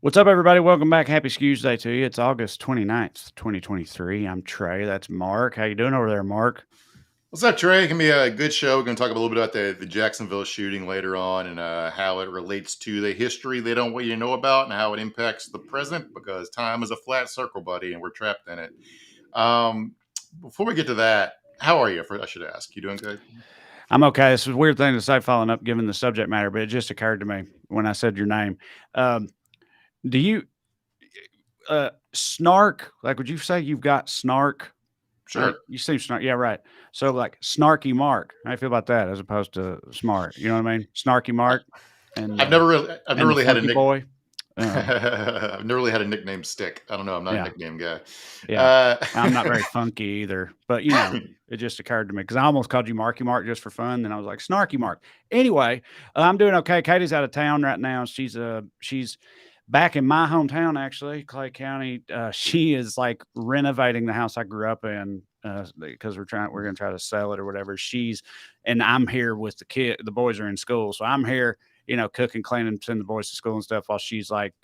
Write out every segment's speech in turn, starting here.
What's up, everybody? Welcome back. Happy Skews Day to you. It's August 29th, 2023. I'm Trey. That's Mark. How you doing over there, Mark? What's up, Trey? It can be a good show. We're going to talk a little bit about the Jacksonville shooting later on and how it relates to the history they don't want you to know about and how it impacts the present because time is a flat circle, buddy, and we're trapped in it. Um, Before we get to that, how are you? I should ask. You doing good? I'm okay. This is a weird thing to say following up given the subject matter, but it just occurred to me when I said your name. Um, do you snark? Like, would you say you've got snark? Sure. You seem smart. Yeah, right. So, like, snarky Mark. How do you feel about that as opposed to smart? You know what I mean? Snarky Mark and I've the never really, I've never and the really had a funky nick. boy. Um, I've never really had a nickname stick. I don't know. I'm not a yeah. nickname guy. Yeah. Uh, I'm not very funky either, but, it just occurred to me because I almost called you Marky Mark just for fun, then I was like, "Snarky Mark." Anyway, I'm doing okay. Katie's out of town right now. She's back in my hometown, actually, Clay County. She is, like, renovating the house I grew up in, because we're gonna try to sell it or whatever. And I'm here with the boys are in school, so I'm here, cooking, cleaning, send the boys to school and stuff while she's like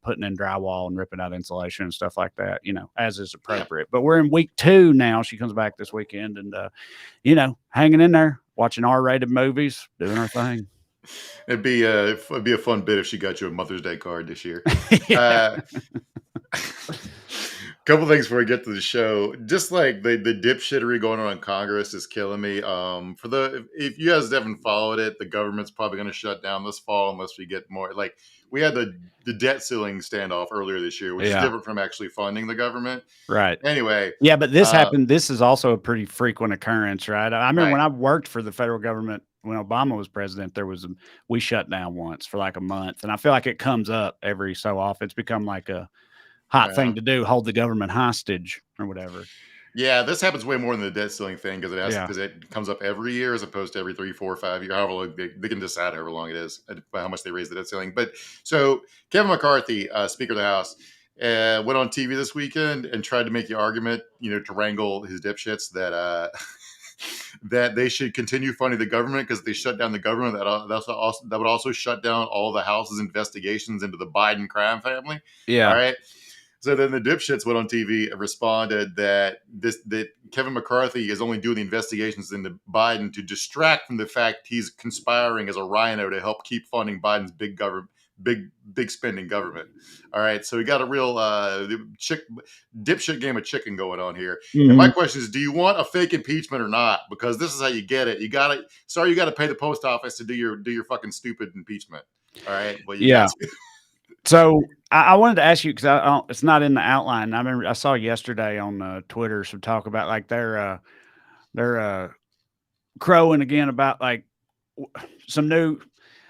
putting in drywall and ripping out insulation and stuff like that, as is yeah. appropriate. But we're in week 2 now. She comes back this weekend and, hanging in there, watching R-rated movies, doing our thing. It'd be a fun bit if she got you a Mother's Day card this year. Yeah. Uh, Couple things before we get to the show. Just like the dipshittery going on in Congress is killing me. If you guys haven't followed it, the government's probably going to shut down this fall unless we get more. Like we had the debt ceiling standoff earlier this year, which is Yeah. different from actually funding the government. Right. Anyway, Yeah, but this happened. This is also a pretty frequent occurrence, right? I remember right. when I worked for the federal government when Obama was president, we shut down once for like a month, and I feel like it comes up every so often. It's become like a hot thing to do, hold the government hostage or whatever. Yeah, this happens way more than the debt ceiling thing Yeah. because it comes up every year as opposed to every 3, 4, 5 years. However long they can decide however long it is by how much they raise the debt ceiling. But so Kevin McCarthy, Speaker of the House, went on TV this weekend and tried to make the argument, to wrangle his dipshits that that they should continue funding the government because they shut down the government. That would also shut down all the House's investigations into the Biden crime family. All Yeah. right. So then the dipshits went on TV and responded that Kevin McCarthy is only doing the investigations into Biden to distract from the fact he's conspiring as a rhino to help keep funding Biden's big spending government. All right, so we got a real dipshit game of chicken going on here. And my Mhm. question is, do you want a fake impeachment or not? Because this is how you get it. You got to pay the post office to do your fucking stupid impeachment. All right, well you Yeah. got to. So I wanted to ask you because it's not in the outline. I remember I saw yesterday on Twitter some talk about like they're crowing again about like some new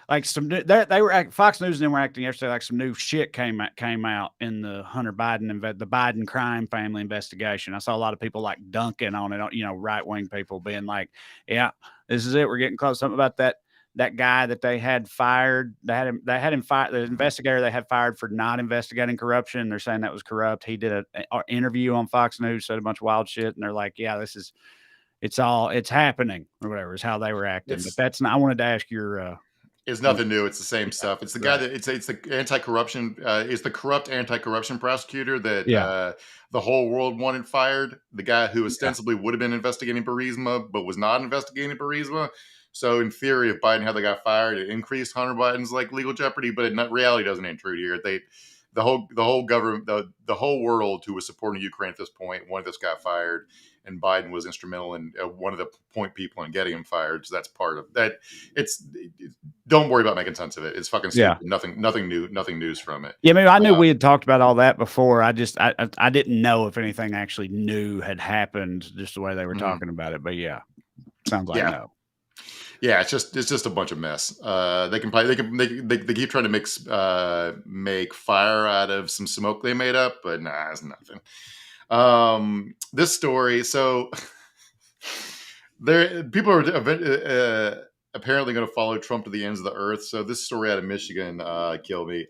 they were Fox News and them were acting yesterday like some new shit came out in the Hunter Biden the Biden crime family investigation. I saw a lot of people like dunking on it, right wing people being like, "Yeah, this is it. We're getting close." Something about that guy that they had fired. They had him fired. The investigator they had fired for not investigating corruption. They're saying that was corrupt. He did an interview on Fox News, said a bunch of wild shit, and they're like, "Yeah, it's happening," or whatever is how they were acting. But It's that's not. I wanted to ask your. It's nothing new. It's the same Yeah, stuff. It's the guy right. that it's the anti-corruption. It's the corrupt anti-corruption prosecutor that Yeah, the whole world wanted fired. The guy who yeah, ostensibly would have been investigating Burisma, but was not investigating Burisma. So in theory, if Biden had the guy fired, it increased Hunter Biden's like legal jeopardy. But in reality, doesn't intrude here. The whole government, the whole world who was supporting Ukraine at this point wanted this guy fired, and Biden was instrumental in one of the point people in getting him fired. So that's part of that. Don't worry about making sense of it. It's fucking yeah. stupid. Nothing new. Nothing news from it. Yeah, maybe I knew Uh, we had talked about all that before. I didn't know if anything actually new had happened, just the way they were mhm. talking about it. But yeah, sounds like Yeah, no. yeah. It's just a bunch of mess. They keep trying to make fire out of some smoke they made up, but nah, it's nothing. This story. So there, people are apparently going to follow Trump to the ends of the earth. So this story out of Michigan killed me.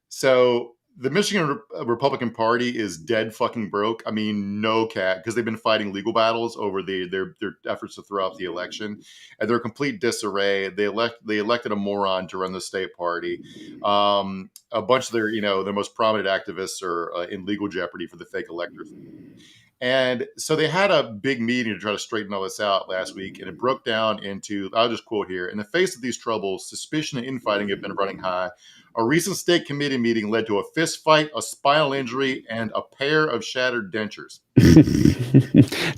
So the Michigan Republican Party is dead fucking broke. I mean, no cat, because they've been fighting legal battles over their efforts to throw out the election, and they're in complete disarray. They elected a moron to run the state party. A bunch of their most prominent activists are in legal jeopardy for the fake elector thing. And so they had a big meeting to try to straighten all this out last week, and it broke down into, I'll just quote here, in the face of these troubles, suspicion and infighting have been running high. A recent state committee meeting led to a fist fight, a spinal injury, and a pair of shattered dentures.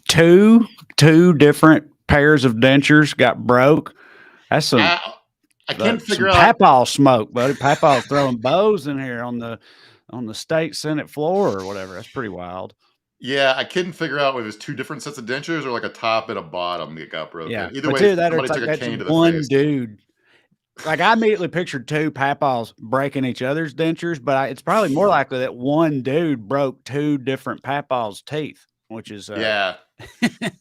two different pairs of dentures got broke. That's some. I can't figure out. Papaw smoke, buddy. Papaw's throwing bows in here on the state Senate floor or whatever. That's pretty wild. Yeah, I couldn't figure out whether it was two different sets of dentures or like a top and a bottom that got broken. Yeah. Either way, somebody took a cane to the face. One dude. Like, I immediately pictured two papaws breaking each other's dentures, but it's probably more likely that one dude broke two different papaws' teeth, which is yeah.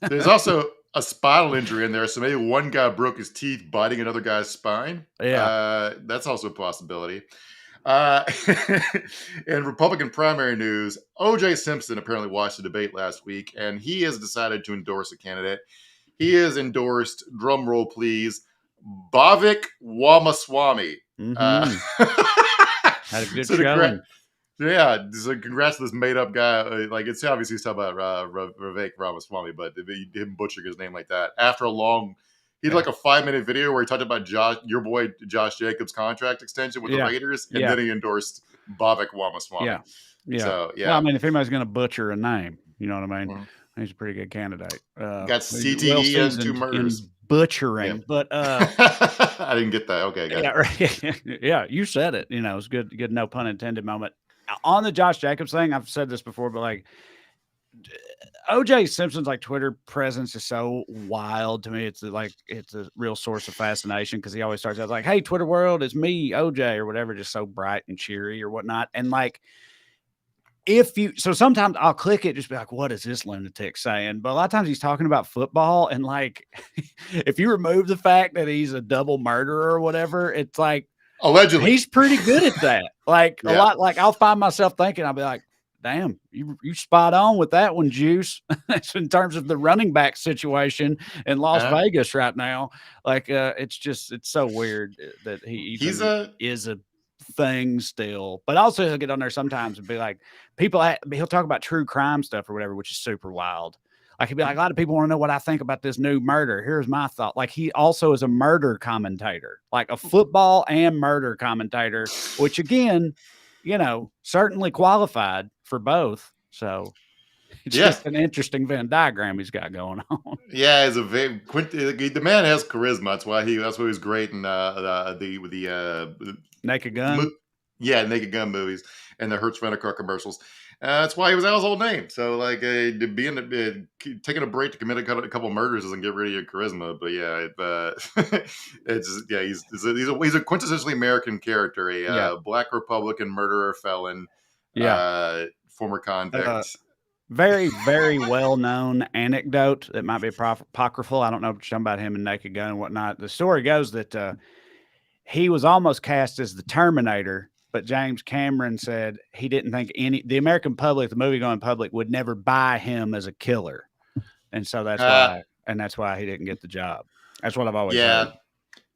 There's also a spinal injury in there, so maybe one guy broke his teeth biting another guy's spine. Yeah, that's also a possibility. In Republican primary news, O.J. Simpson apparently watched the debate last week, and he has decided to endorse a candidate. He has endorsed, drum roll please, Bhavik Ramaswamy. Mm-hmm. Had a good showing. Yeah, so congrats to this made-up guy. It's obviously he's talking about Bhavik Ramaswamy, but he didn't butcher his name like that. After a long... He did like a 5-minute video where he talked about your boy Josh Jacobs' contract extension with the Raiders, and then he endorsed Bhavik Ramaswamy. Yeah. So, Well, I mean, if anybody's going to butcher a name, you know what I mean? Mm-hmm. He's a pretty good candidate. Got CTE and 2 murders. Butchering, but I didn't get that. Okay, got yeah, you said it. It's good, no pun intended moment. On the Josh Jacobs thing, I've said this before, but like, O.J. Simpson's Twitter presence is so wild to me. It's a real source of fascination because he always starts out like, "Hey, Twitter world, it's me, O.J." or whatever, just so bright and cheery or whatnot. And so sometimes I'll click it, just be like, "What is this lunatic saying?" But a lot of times he's talking about football, and if you remove the fact that he's a double murderer or whatever, it's allegedly he's pretty good at that. A lot. I'll find myself thinking, I'll be like, damn, you spot on with that one, Juice. In terms of the running back situation in Las Vegas right now, it's so weird that he is a thing still. But also he'll get on there sometimes and be like, he'll talk about true crime stuff or whatever, which is super wild. He'd be like, a lot of people want to know what I think about this new murder. Here's my thought. He also is a murder commentator, a football and murder commentator, which again, certainly qualified for both. So it's just an interesting Venn diagram he's got going on. Yeah, the man has charisma. That's why he's great in the Naked Gun. Naked Gun movies and the Hertz Rent-A-Car commercials. That's why he was Al's old name. So taking a break to commit a couple murders doesn't get rid of your charisma. But he's a quintessentially American character, a black Republican murderer, felon, former convict. Very, very well-known anecdote that might be apocryphal. I don't know much about him and Naked Gun and whatnot. The story goes that he was almost cast as the Terminator, but James Cameron said he didn't think the American public, the movie-going public, would never buy him as a killer. And so that's why he didn't get the job. That's what I've always heard.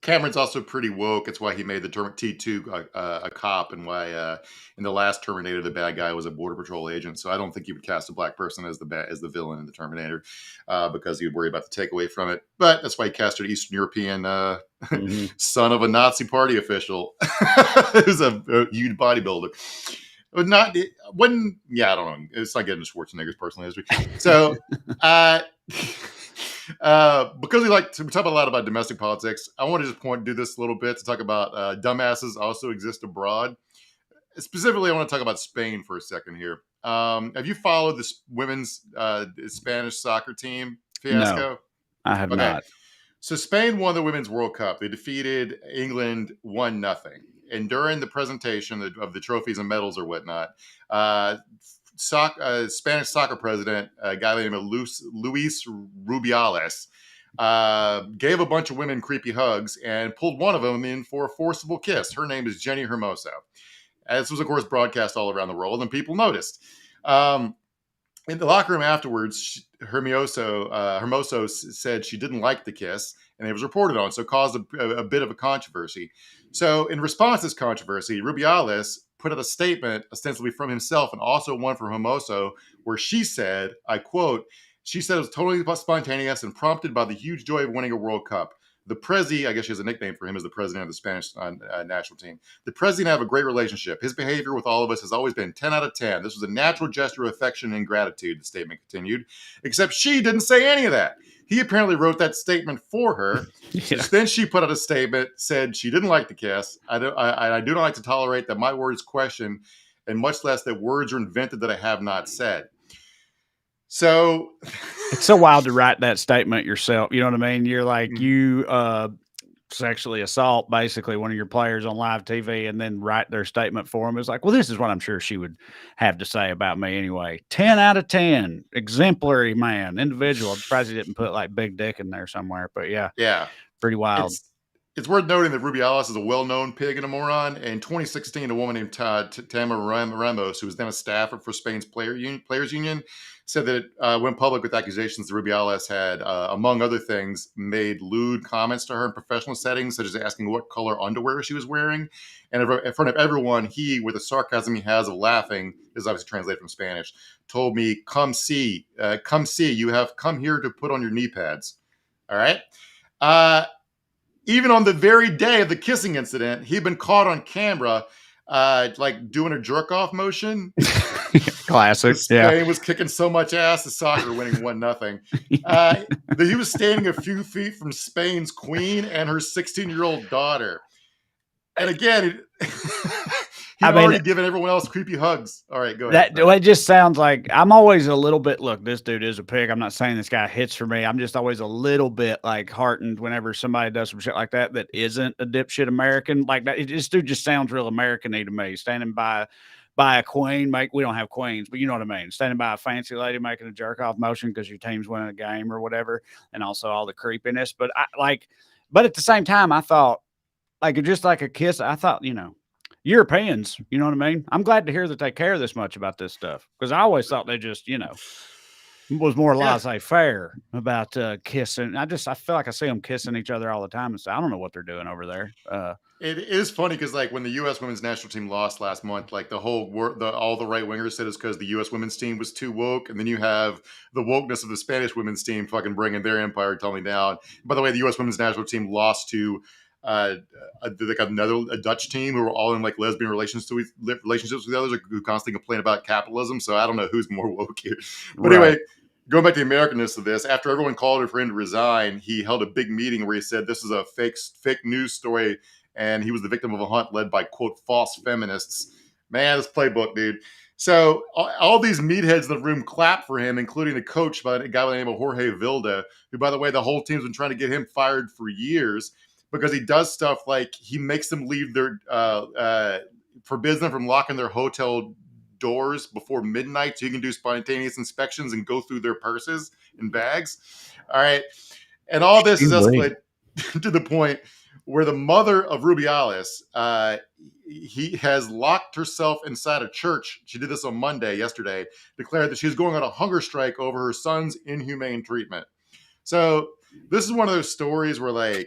Cameron's also pretty woke. It's why he made the T2 a cop, and why in the last Terminator the bad guy was a Border Patrol agent. So I don't think he would cast a black person as the villain in the Terminator because he would worry about the takeaway from it. But that's why he cast an Eastern European son of a Nazi party official who's a huge bodybuilder. I don't know. It's not getting to Schwarzenegger's personal history. So because we talk a lot about domestic politics, I want to just do this a little bit to talk about dumbasses also exist abroad. Specifically, I want to talk about Spain for a second here. Have you followed this women's Spanish soccer team fiasco? No, I have not. So Spain won the Women's World Cup. They defeated England 1-0. And during the presentation of the trophies and medals or whatnot, Spanish soccer president, a guy named Luis Rubiales, gave a bunch of women creepy hugs and pulled one of them in for a forcible kiss. Her name is Jenny Hermoso. This was, of course, broadcast all around the world, and people noticed. In the locker room afterwards, Hermoso said she didn't like the kiss, and it was reported on, so it caused a bit of a controversy. So, in response to this controversy, Rubiales put out a statement ostensibly from himself and also one from Hermoso, where she said, I quote, she said it was totally spontaneous and prompted by the huge joy of winning a World Cup. The Prezi, I guess she has a nickname for him as the president of the Spanish national team. The president have a great relationship. His behavior with all of us has always been 10 out of 10. This was a natural gesture of affection and gratitude, the statement continued. Except she didn't say any of that. He apparently wrote that statement for her. Yeah. Then she put out a statement, said she didn't like the kiss. I do not like to tolerate that my words questioned, and much less that words are invented that I have not said. So it's so wild to write that statement yourself. You know what I mean? You're like, you sexually assault basically one of your players on live TV and then write their statement for them. It's like, well, this is what I'm sure she would have to say about me anyway. 10 out of 10, exemplary man, individual. I'm surprised he didn't put like big dick in there somewhere, but yeah, pretty wild. It's worth noting that Rubiales is a well-known pig and a moron. In 2016, a woman named Tamara Ramos, who was then a staffer for Spain's Players Union, said that it went public with accusations that Rubiales had, among other things, made lewd comments to her in professional settings, such as asking what color underwear she was wearing. And in front of everyone, he, with the sarcasm he has of laughing, is obviously translated from Spanish, told me, come see, you have come here to put on your knee pads. All right? Even on the very day of the kissing incident, he'd been caught on camera, like doing a jerk off motion. Classic. Spain was kicking so much ass, the soccer winning 1-0. He was standing a few feet from Spain's queen and her 16-year-old daughter. And again, He'd already given everyone else creepy hugs. All right, go ahead. It just sounds like I'm always a little bit. Look, this dude is a pig. I'm not saying this guy hits for me. I'm just always a little bit like heartened whenever somebody does some shit like that isn't a dipshit American. Like that, this dude just sounds real American-y to me. Standing by a queen, we don't have queens, but you know what I mean. Standing by a fancy lady making a jerk off motion because your team's winning a game or whatever, and also all the creepiness. But but at the same time, I thought just like a kiss. I thought, Europeans, you know what I mean? I'm glad to hear that they care this much about this stuff because I always thought they just, was more laissez-faire about kissing. I feel like I see them kissing each other all the time, and so I don't know what they're doing over there. It is funny because when the U.S. women's national team lost last month, all the right wingers said it's because the U.S. women's team was too woke, and then you have the wokeness of the Spanish women's team fucking bringing their empire tumbling down. By the way, the U.S. women's national team lost to a Dutch team who were all in lesbian relationships with others, who constantly complain about capitalism. So I don't know who's more woke here. But anyway, going back to the Americanness of this, after everyone called for him to resign, he held a big meeting where he said this is a fake news story, and he was the victim of a hunt led by, quote, false feminists. Man, this playbook, dude. So all these meatheads in the room clapped for him, including the coach, a guy by the name of Jorge Vilda, who, by the way, the whole team's been trying to get him fired for years because he does stuff like he makes them leave their forbids them from locking their hotel doors before midnight so you can do spontaneous inspections and go through their purses and bags. All right. And all this is escalated to the point where the mother of Rubiales, he has locked herself inside a church. She did this on yesterday, declared that she's going on a hunger strike over her son's inhumane treatment. So this is one of those stories where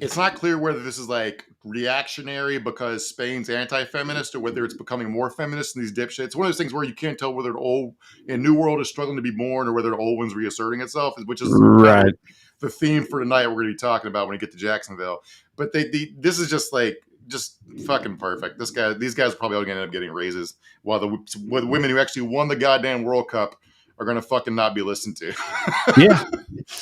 it's not clear whether this is reactionary because Spain's anti-feminist or whether it's becoming more feminist in these dipshits. It's one of those things where you can't tell whether a new world is struggling to be born or whether an old one's reasserting itself, which is right. The theme for tonight we're going to be talking about when we get to Jacksonville. But this is just fucking perfect. These guys are probably all going to end up getting raises while the women who actually won the goddamn World Cup are going to fucking not be listened to. Yeah.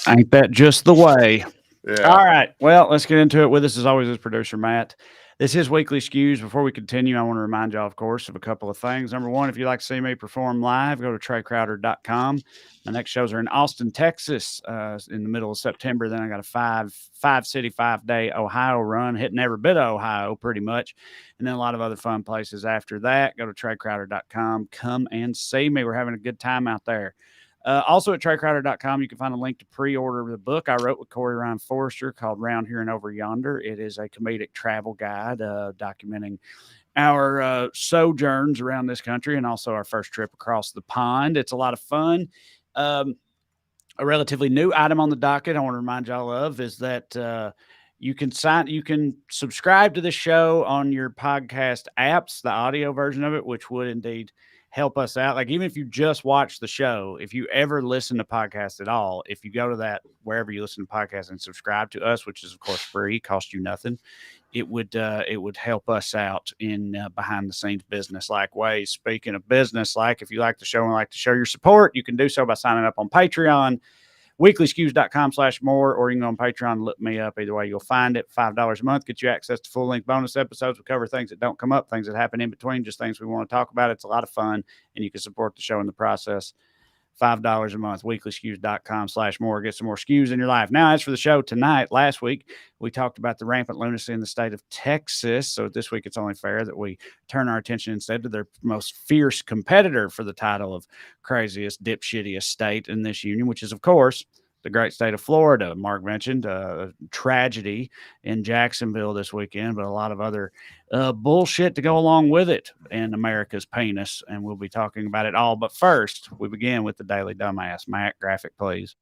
Ain't that just the way? Yeah. All right. Well, let's get into it. With us, as always, is producer Matt. This is Weekly Skews. Before we continue, I want to remind y'all, of course, of a couple of things. Number one, if you'd like to see me perform live, go to TreyCrowder.com. My next shows are in Austin, Texas, in the middle of September. Then I got a five-city, 5-day Ohio run, hitting every bit of Ohio pretty much. And then a lot of other fun places after that. Go to TreyCrowder.com. Come and see me. We're having a good time out there. Also at TreyCrowder.com, you can find a link to pre-order the book I wrote with Corey Ryan Forrester called Round Here and Over Yonder. It is a comedic travel guide documenting our sojourns around this country and also our first trip across the pond. It's a lot of fun. Um, a relatively new item on the docket I want to remind y'all of is that you can subscribe to the show on your podcast apps, the audio version of it, which would indeed help us out. Like, even if you just watch the show, if you ever listen to podcasts at all, if you go to that wherever you listen to podcasts and subscribe to us, which is of course free, cost you nothing, it would help us out in behind the scenes business like ways. Speaking of business, like, if you like the show and like to show your support, you can do so by signing up on Patreon, weeklyskews.com/more, or you can go on Patreon and look me up. Either way, you'll find it. $5 a month gets you access to full-length bonus episodes. We cover things that don't come up, things that happen in between, just things we want to talk about. It's a lot of fun, and you can support the show in the process. $5 a month, weeklyskews.com/more. Get some more skews in your life. Now, as for the show tonight, last week we talked about the rampant lunacy in the state of Texas. So this week it's only fair that we turn our attention instead to their most fierce competitor for the title of craziest, dipshittiest state in this union, which is, of course, the great state of Florida. Mark mentioned tragedy in Jacksonville this weekend, but a lot of other bullshit to go along with it in America's penis, and we'll be talking about it all. But first, we begin with the Daily Dumbass. Matt, graphic, please.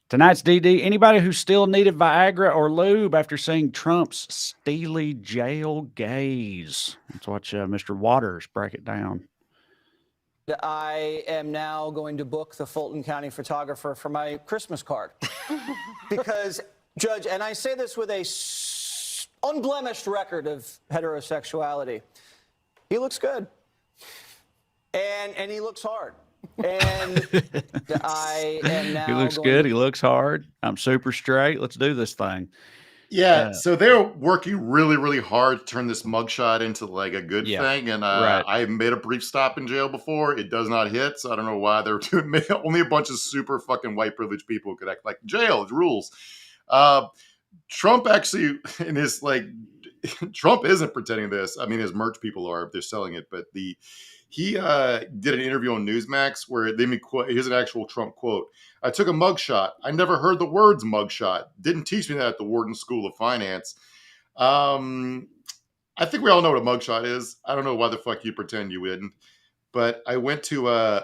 Tonight's DD, anybody who still needed Viagra or lube after seeing Trump's steely jail gaze? Let's watch Mr. Waters break it down. I am now going to book the Fulton County photographer for my Christmas card. Because, Judge, and I say this with a unblemished record of heterosexuality, he looks good. And he looks hard. And I am now. He looks good. He looks hard. I'm super straight. Let's do this thing. Yeah, so they're working really, really hard to turn this mugshot into like a good thing. And right. I made a brief stop in jail before. It does not hit, so I don't know why they're doing. Only a bunch of super fucking white privileged people could act like jail. It rules. Trump actually, in his Trump isn't pretending this. I mean, his merch people are if they're selling it, but he did an interview on Newsmax where they made quote. Here's an actual Trump quote. I took a mugshot. I never heard the words mugshot. Didn't teach me that at the Wharton School of Finance. I think we all know what a mugshot is. I don't know why the fuck you pretend you wouldn't. But I went to, I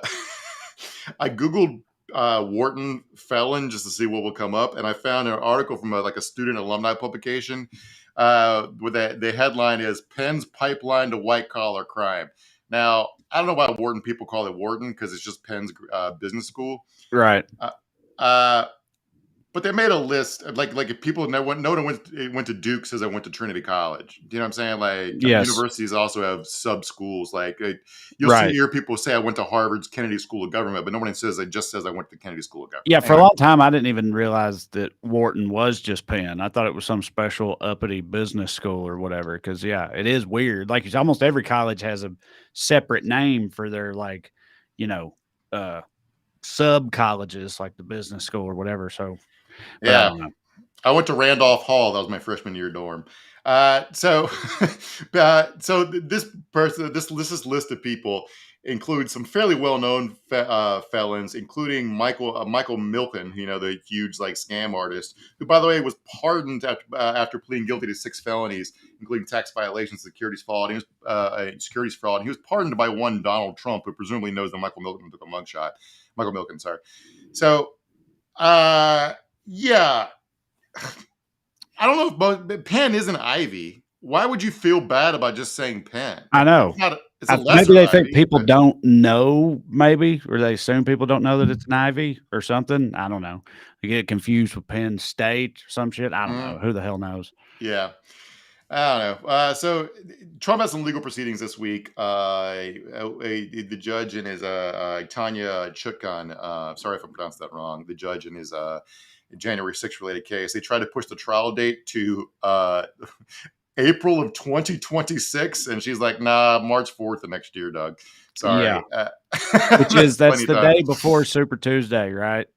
Googled Wharton felon just to see what would come up. And I found an article from a student alumni publication where the headline is Penn's Pipeline to White Collar Crime. Now, I don't know why Wharton people call it Wharton because it's just Penn's business school. Right. But they made a list of if people no one went to Duke says I went to Trinity College. Do you know what I'm saying? Yes. Universities also have sub schools. You'll hear people say I went to Harvard's Kennedy School of Government, but no one says I went to Kennedy School of Government. Yeah, for a long time I didn't even realize that Wharton was just Penn. I thought it was some special uppity business school or whatever. Because it is weird. Like, almost every college has a separate name for their sub colleges, like the business school or whatever. So. Yeah, I went to Randolph Hall. That was my freshman year dorm. So this list of people includes some fairly well-known felons, including Michael Milken, the huge scam artist, who, by the way, was pardoned after pleading guilty to 6 felonies, including tax violations, securities fraud. He was pardoned by one Donald Trump, who presumably knows that Michael Milken took a mugshot. Michael Milken, sorry. So. Yeah, I don't know if Penn isn't Ivy. Why would you feel bad about just saying Penn? I know. Maybe they think people don't know, or they assume people don't know that it's an Ivy or something. I don't know. They get confused with Penn State or some shit. I don't know. Who the hell knows? Yeah. I don't know. So Trump has some legal proceedings this week. The judge in his Tanya Chutkan, sorry if I pronounced that wrong. The judge in his January 6th related case, they tried to push the trial date to April of 2026, and she's like, "Nah, March 4th of next year, Doug." Sorry. Yeah. That's the day before Super Tuesday, right?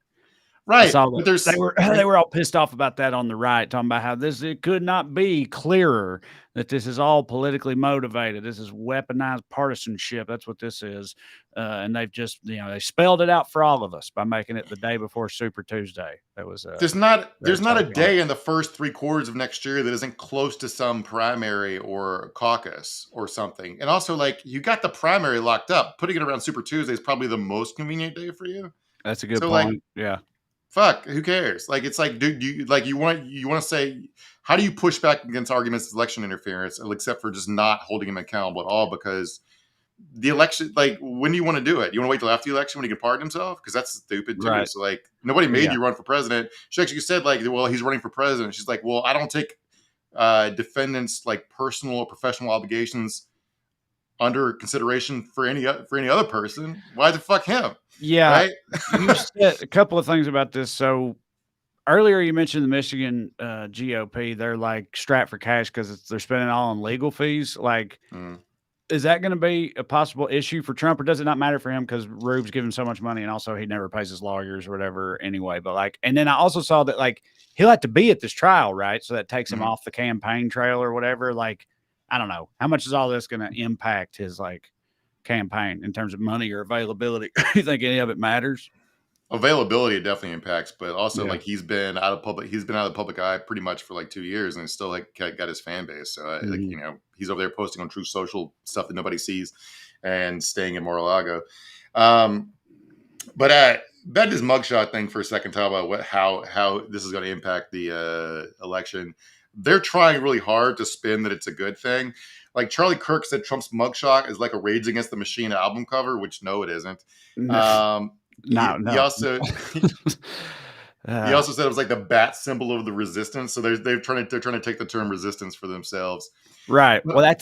Right. I saw But that there's they were all pissed off about that on the right, talking about how it could not be clearer that this is all politically motivated. This is weaponized partisanship. That's what this is. And they've just, they spelled it out for all of us by making it the day before Super Tuesday. That was there's not a day in the first 3 quarters of next year that isn't close to some primary or caucus or something. And also, like, you got the primary locked up. Putting it around Super Tuesday is probably the most convenient day for you. That's a good So, point. like, yeah. fuck, who cares? Like, it's like, dude, you want to say, how do you push back against arguments of election interference, except for just not holding him accountable at all? Because the election, like, when do you want to do it? You want to wait till after the election when he can pardon himself? Because that's stupid too. Right. So, like, nobody made you run for president. She actually said, like, well, he's running for president. She's like, well, I don't take defendants' like personal or professional obligations under consideration for any other person. Why the fuck him? Yeah. Right? You said a couple of things about this. So earlier you mentioned the Michigan GOP. They're like strapped for cash because they're spending all on legal fees. Like, is that going to be a possible issue for Trump, or does it not matter for him because Rube's giving so much money and also he never pays his lawyers or whatever anyway? But like, and then I also saw that like he'll have to be at this trial, right? So that takes him off the campaign trail or whatever. Like, I don't know. How much is all this going to impact his like campaign in terms of money or availability? You think any of it matters? Availability definitely impacts, but also like he's been out of the public eye pretty much for like 2 years, and still like got his fan base. So like, he's over there posting on True Social stuff that nobody sees, and staying in Mar-a-Lago. But back to this mugshot thing for a second. Talk about how this is going to impact the election. They're trying really hard to spin that it's a good thing. Like Charlie Kirk said, Trump's mugshot is like a Rage Against the Machine album cover, which no, it isn't. He also said it was like the bat symbol of the resistance. So they're trying to take the term resistance for themselves. Right. Well, I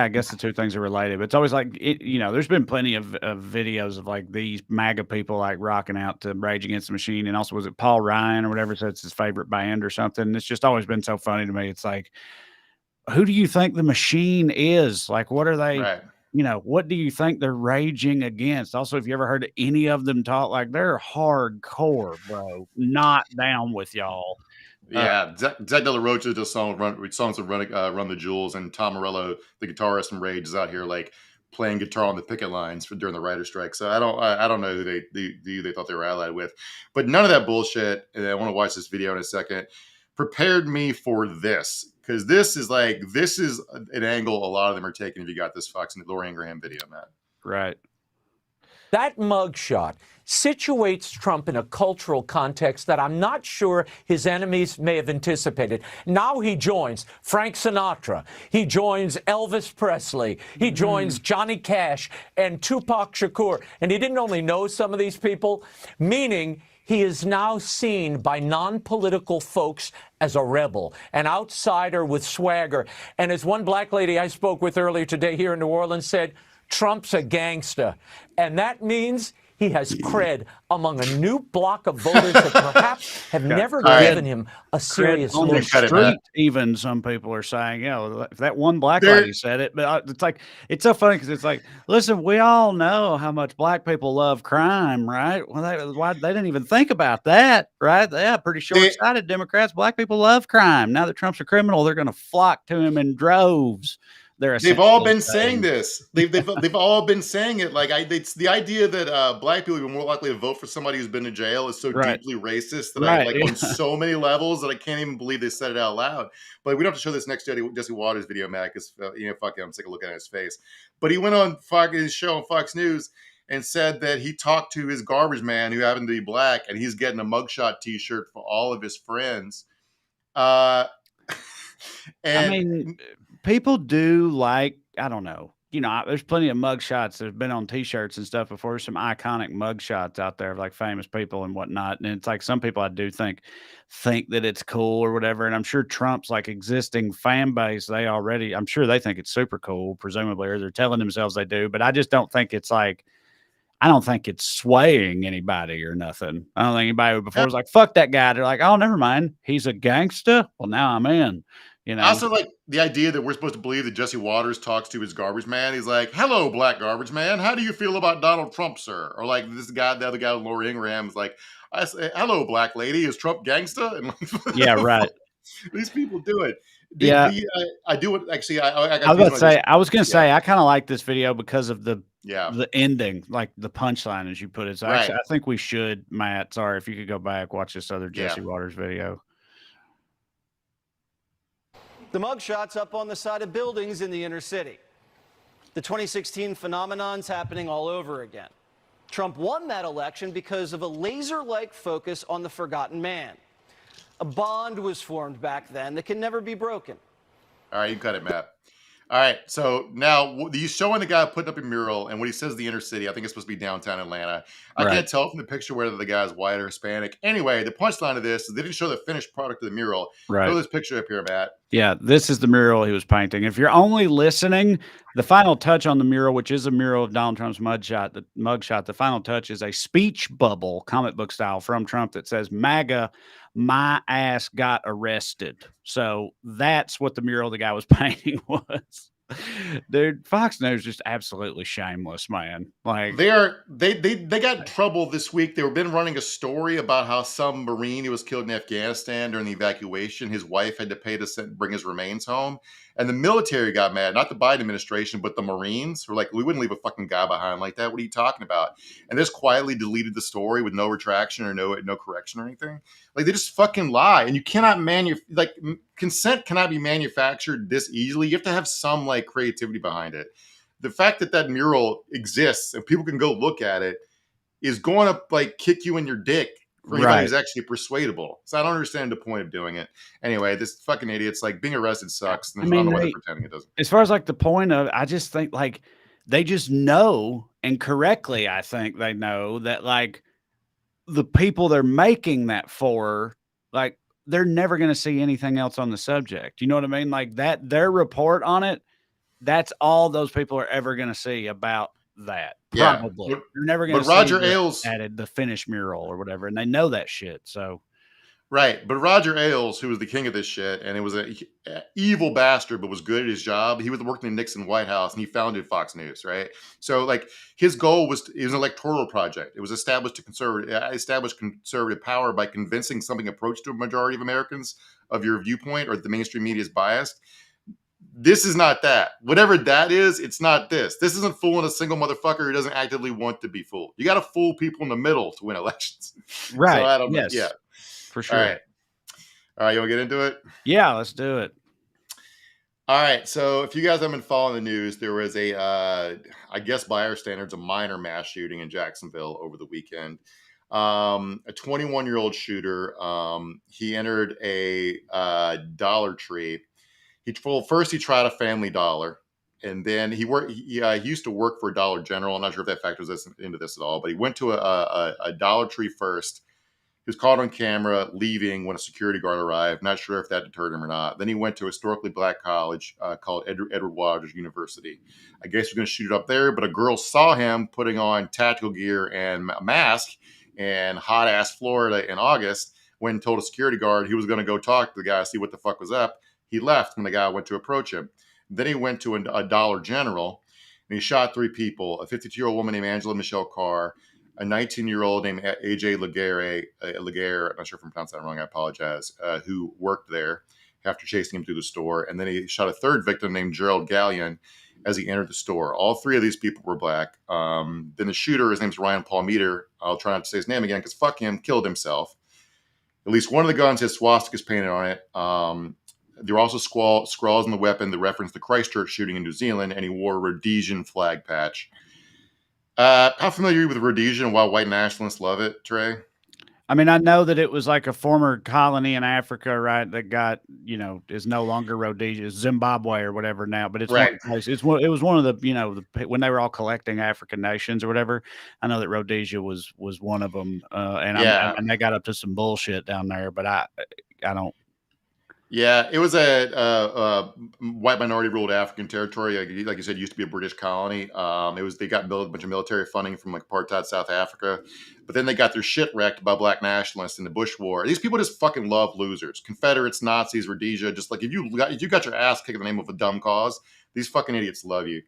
guess the two things are related, but it's always like, there's been plenty of videos of like these MAGA people like rocking out to Rage Against the Machine. And also, was it Paul Ryan or whatever? So it's his favorite band or something. It's just always been so funny to me. It's like, who do you think the machine is? Like, what are they? Right. What do you think they're raging against? Also, if you ever heard any of them talk, like they're hardcore, bro, not down with y'all. Yeah, Zach De La Rocha does songs to Run the Jewels, and Tom Morello, the guitarist from Rage, is out here like playing guitar on the picket lines during the writer's strike. So I don't know who they thought they were allied with, but none of that bullshit. And I want to watch this video in a second. Prepared me for this, because this is an angle a lot of them are taking. If you got this Fox and Laura Ingraham video, Matt. Right. That mugshot situates Trump in a cultural context that I'm not sure his enemies may have anticipated. Now he joins Frank Sinatra. He joins Elvis Presley. He joins Johnny Cash and Tupac Shakur. And he didn't only know some of these people, meaning he is now seen by non-political folks as a rebel, an outsider with swagger. And as one black lady I spoke with earlier today here in New Orleans said, Trump's a gangster. And that means he has cred among a new block of voters that perhaps have never given him a serious on the look. street. Even some people are saying, if that one black lady said it, but it's like, it's so funny because it's like, listen, we all know how much black people love crime, right? Well, they didn't even think about that, right? Yeah, pretty short-sighted Democrats. Black people love crime. Now that Trump's a criminal, they're going to flock to him in droves. They've all been saying this. They've all been saying it. Like it's the idea that black people are more likely to vote for somebody who's been to jail is so deeply racist that I on so many levels that I can't even believe they said it out loud. But we don't have to show this next Jesse Waters video, Matt, because fuck him, I'm sick of looking at his face. But he went on his show on Fox News and said that he talked to his garbage man who happened to be black, and he's getting a mugshot T-shirt for all of his friends. And people do like, I don't know, there's plenty of mugshots that have been on T-shirts and stuff before. There's some iconic mugshots out there of like famous people and whatnot. And it's like some people I do think that it's cool or whatever. And I'm sure Trump's like existing fan base, I'm sure they think it's super cool, presumably, or they're telling themselves they do. But I just don't think it's like, I don't think it's swaying anybody or nothing. I don't think anybody before was like, fuck that guy. They're like, oh, never mind. He's a gangster. Well, now I'm in. Also, like, the idea that we're supposed to believe that Jesse Waters talks to his garbage man. He's like, "Hello, black garbage man. How do you feel about Donald Trump, sir?" Or like this guy, the other guy, Laura Ingraham, is like, "I say, hello, black lady. Is Trump gangsta?" And like, Yeah, right. these people do it. Yeah. I do it actually. I I got was about to say, I was gonna yeah, say, I kind of like this video because of the yeah, ending, like the punchline as you put it. So right, actually, I think we should, Matt. Sorry, if you could go back, watch this other yeah. Jesse Waters video. The mugshots up on the side of buildings in the inner city. The 2016 phenomenon's happening all over again. Trump won that election because of a laser-like focus on the forgotten man. A bond was formed back then that can never be broken. All right, you cut it, Matt. All right, so now he's showing the guy putting up a mural, and when he says the inner city, I think it's supposed to be downtown Atlanta. I Right. can't tell from the picture whether the guy's white or Hispanic. Anyway, the punchline of this is they didn't show the finished product of the mural. Right. Throw this picture up here, Matt. Yeah, this is the mural he was painting. If you're only listening, the final touch on the mural, which is a mural of Donald Trump's mugshot, the final touch is a speech bubble, comic book style, from Trump that says, "MAGA, my ass got arrested." So that's what the mural the guy was painting was. Dude, Fox News just absolutely shameless, man. Like, They got in trouble this week. They've been running a story about how some Marine who was killed in Afghanistan during the evacuation, his wife had to pay to bring his remains home. And the military got mad, not the Biden administration, but the Marines were like, "We wouldn't leave a fucking guy behind like that. What are you talking about?" And they just quietly deleted the story with no retraction or no correction or anything. Like, they just fucking lie. And you cannot consent cannot be manufactured this easily. You have to have some like creativity behind it. The fact that that mural exists and people can go look at it is going to like kick you in your dick for anybody who's actually persuadable. So I don't understand the point of doing it. Anyway, this fucking idiot's like, being arrested sucks. And I don't know why they're pretending it doesn't. As far as like the point of, I just think like they just know, and correctly, I think they know that like the people they're making that for, like, they're never going to see anything else on the subject. You know what I mean? Like that, their report on it, that's all those people are ever going to see about that. Probably. Yeah, You're never going to see Roger Ailes added the finished mural or whatever, and they know that shit. So right, but Roger Ailes, who was the king of this shit, and it was a evil bastard, but was good at his job. He was working in the Nixon White House, and he founded Fox News, right? So, like, his goal was it was an electoral project. It was establish conservative power by convincing something approach to a majority of Americans of your viewpoint or the mainstream media is biased. This is not that. Whatever that is, it's not this. This isn't fooling a single motherfucker who doesn't actively want to be fooled. You got to fool people in the middle to win elections. right. So I don't know. Yes. Yeah. For sure. All right, you want to get into it? Yeah, let's do it. All right, so if you guys haven't been following the news, there was I guess by our standards, a minor mass shooting in Jacksonville over the weekend. A 21-year-old shooter, he entered a Dollar Tree. First he tried a Family Dollar, and then he used to work for Dollar General. I'm not sure if that factors into this at all, but he went to a Dollar Tree first. He was caught on camera leaving when a security guard arrived. Not sure if that deterred him or not. Then he went to a historically black college called Edward Waters University. I guess he was going to shoot it up there, but a girl saw him putting on tactical gear and a mask in hot-ass Florida in August when told a security guard he was going to go talk to the guy, see what the fuck was up. He left when the guy went to approach him. Then he went to a Dollar General, and he shot 3 people, a 52-year-old woman named Angela Michelle Carr, a 19-year-old named AJ Laguerre, I'm not sure if I'm pronouncing that wrong, I apologize, who worked there after chasing him through the store. And then he shot a third victim named Gerald Gallion as he entered the store. All 3 of these people were black. Then the shooter, his name's Ryan Palmeter, I'll try not to say his name again because fuck him, killed himself. At least one of the guns has swastikas painted on it. There were also scrawls on the weapon that referenced the Christchurch shooting in New Zealand, and he wore a Rhodesian flag patch. How familiar are you with Rhodesia and why white nationalists love it, Trey? I mean, I know that it was like a former colony in Africa, right? That got, is no longer Rhodesia, Zimbabwe or whatever now. But it's right. It was one of the, when they were all collecting African nations or whatever. I know that Rhodesia was one of them, and they got up to some bullshit down there. But I don't. Yeah, it was a white minority ruled African territory. Like you said, it used to be a British colony. They got a bunch of military funding from like apartheid South Africa, but then they got their shit wrecked by black nationalists in the Bush War. These people just fucking love losers, Confederates, Nazis, Rhodesia. Just like if you got your ass kicked in the name of a dumb cause, these fucking idiots love you.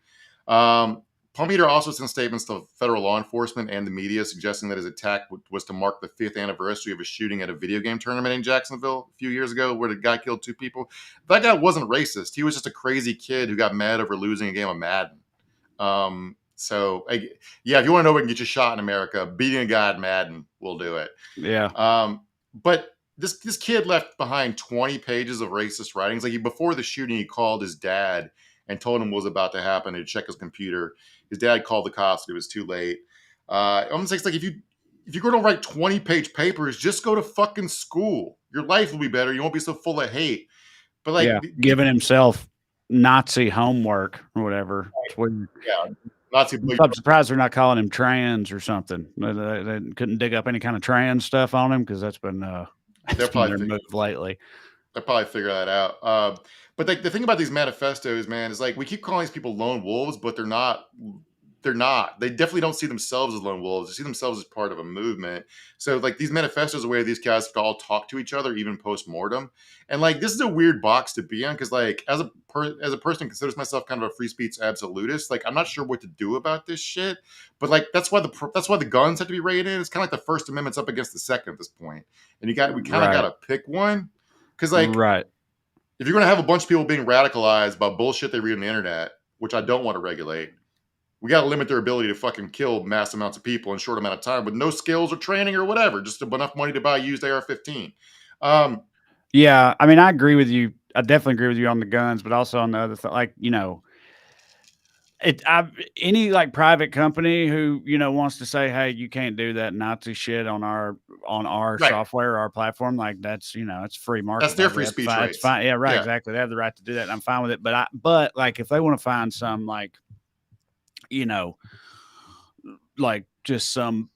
Palmiter also sent statements to federal law enforcement and the media suggesting that his attack was to mark the 5th anniversary of a shooting at a video game tournament in Jacksonville a few years ago where the guy killed 2 people. That guy wasn't racist. He was just a crazy kid who got mad over losing a game of Madden. Yeah, if you want to know what can get you shot in America, beating a guy at Madden will do it. Yeah. But this kid left behind 20 pages of racist writings. Like before the shooting, he called his dad and told him what was about to happen and to check his computer. His dad called the cops, but it was too late. Almost like if you're going to write 20-page papers, just go to fucking school. Your life will be better. You won't be so full of hate. But like, yeah, giving himself Nazi homework or whatever. It's weird. Yeah, Nazi. I'm surprised they're not calling him trans or something. They couldn't dig up any kind of trans stuff on him because that's been their move lately. They'll probably figure that out. But like the thing about these manifestos, man, is like we keep calling these people lone wolves, but they're not. They're not. They definitely don't see themselves as lone wolves. They see themselves as part of a movement. So like these manifestos are where these guys could all talk to each other, even post-mortem. And like this is a weird box to be in because like as a person who considers myself kind of a free speech absolutist, like I'm not sure what to do about this shit. But like that's why the guns have to be rated. It's kind of like the First Amendment's up against the Second at this point. And we kind of got to pick one. Because like if you're going to have a bunch of people being radicalized by bullshit they read on the internet, which I don't want to regulate, we got to limit their ability to fucking kill mass amounts of people in a short amount of time with no skills or training or whatever, just enough money to buy a used AR-15. Yeah, I mean, I agree with you. I definitely agree with you on the guns, but also on the other thing, like, you know, any like private company who, you know, wants to say, hey, you can't do that Nazi shit on our software, our platform, like that's, you know, it's free market. That's their free speech rights. It's fine. Yeah, right. Yeah. Exactly. They have the right to do that. And I'm fine with it. But like, if they want to find some like, you know, like just some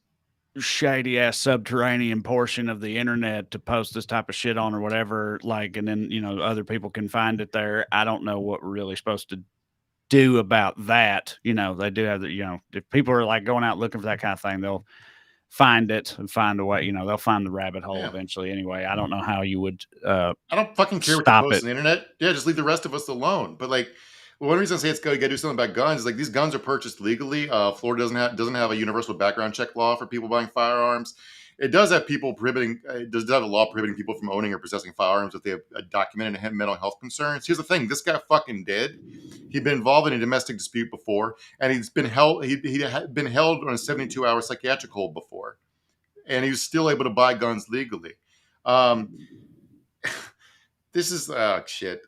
shady ass subterranean portion of the internet to post this type of shit on or whatever, like, and then, you know, other people can find it there. I don't know what we're really supposed to do about that. You know, they do have the, you know, if people are like going out looking for that kind of thing, they'll find it and find a way, you know, they'll find the rabbit hole eventually anyway. I don't know how you would I don't fucking care what you post on the internet. Yeah, just leave the rest of us alone. But like, well, one reason I say you got to do something about guns is like these guns are purchased legally. Florida doesn't have a universal background check law for people buying firearms. It does have it does have a law prohibiting people from owning or possessing firearms if they have documented mental health concerns. Here's the thing: this guy fucking did. He'd been involved in a domestic dispute before, and he's been held. He had been held on a 72-hour psychiatric hold before, and he was still able to buy guns legally. This is shit.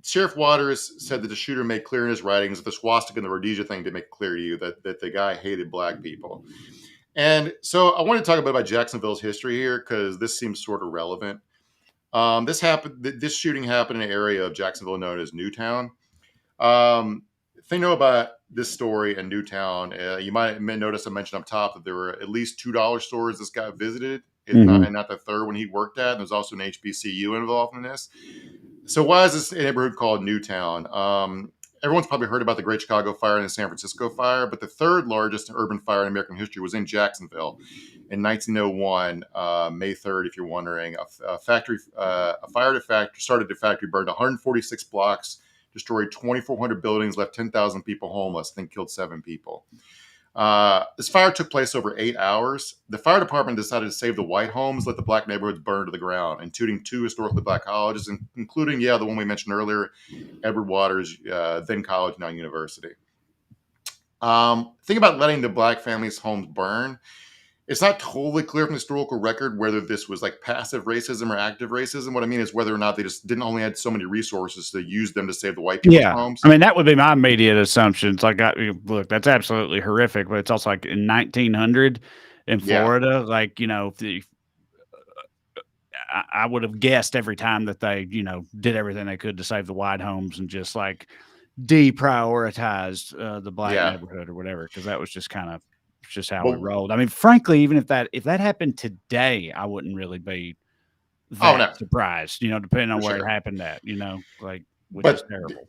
Sheriff Waters said that the shooter made clear in his writings that the swastika and the Rhodesia thing did make clear to you that the guy hated black people. And so I want to talk about Jacksonville's history here because this seems sort of relevant. This shooting happened in an area of Jacksonville known as Newtown. If they know about this story in Newtown, you might notice I mentioned up top that there were at least $2 stores this guy visited, not the third one he worked at. And there's also an HBCU involved in this. So why is this neighborhood called Newtown? Everyone's probably heard about the Great Chicago Fire and the San Francisco Fire, but the third largest urban fire in American history was in Jacksonville in 1901, May 3rd, if you're wondering. A fire started a factory, burned 146 blocks, destroyed 2,400 buildings, left 10,000 people homeless, then killed 7 people. This fire took place over 8 hours. The fire department decided to save the white homes, let the black neighborhoods burn to the ground, including 2 historically black colleges, including, the one we mentioned earlier, Edward Waters, then college, now university. Think about letting the black families' homes burn. It's not totally clear from the historical record whether this was like passive racism or active racism. What I mean is whether or not they just didn't only had so many resources to use them to save the white people's homes. I mean, that would be my immediate assumption. It's like, look, that's absolutely horrific, but it's also like in 1900 in Florida, like, you know, I would have guessed every time that they, you know, did everything they could to save the white homes and just like deprioritized the black neighborhood or whatever, because that was just kind of just how it rolled. I mean, frankly, even if that happened today, I wouldn't really be Oh that no, surprised, depending on for where it sure. happened at, which is But terrible.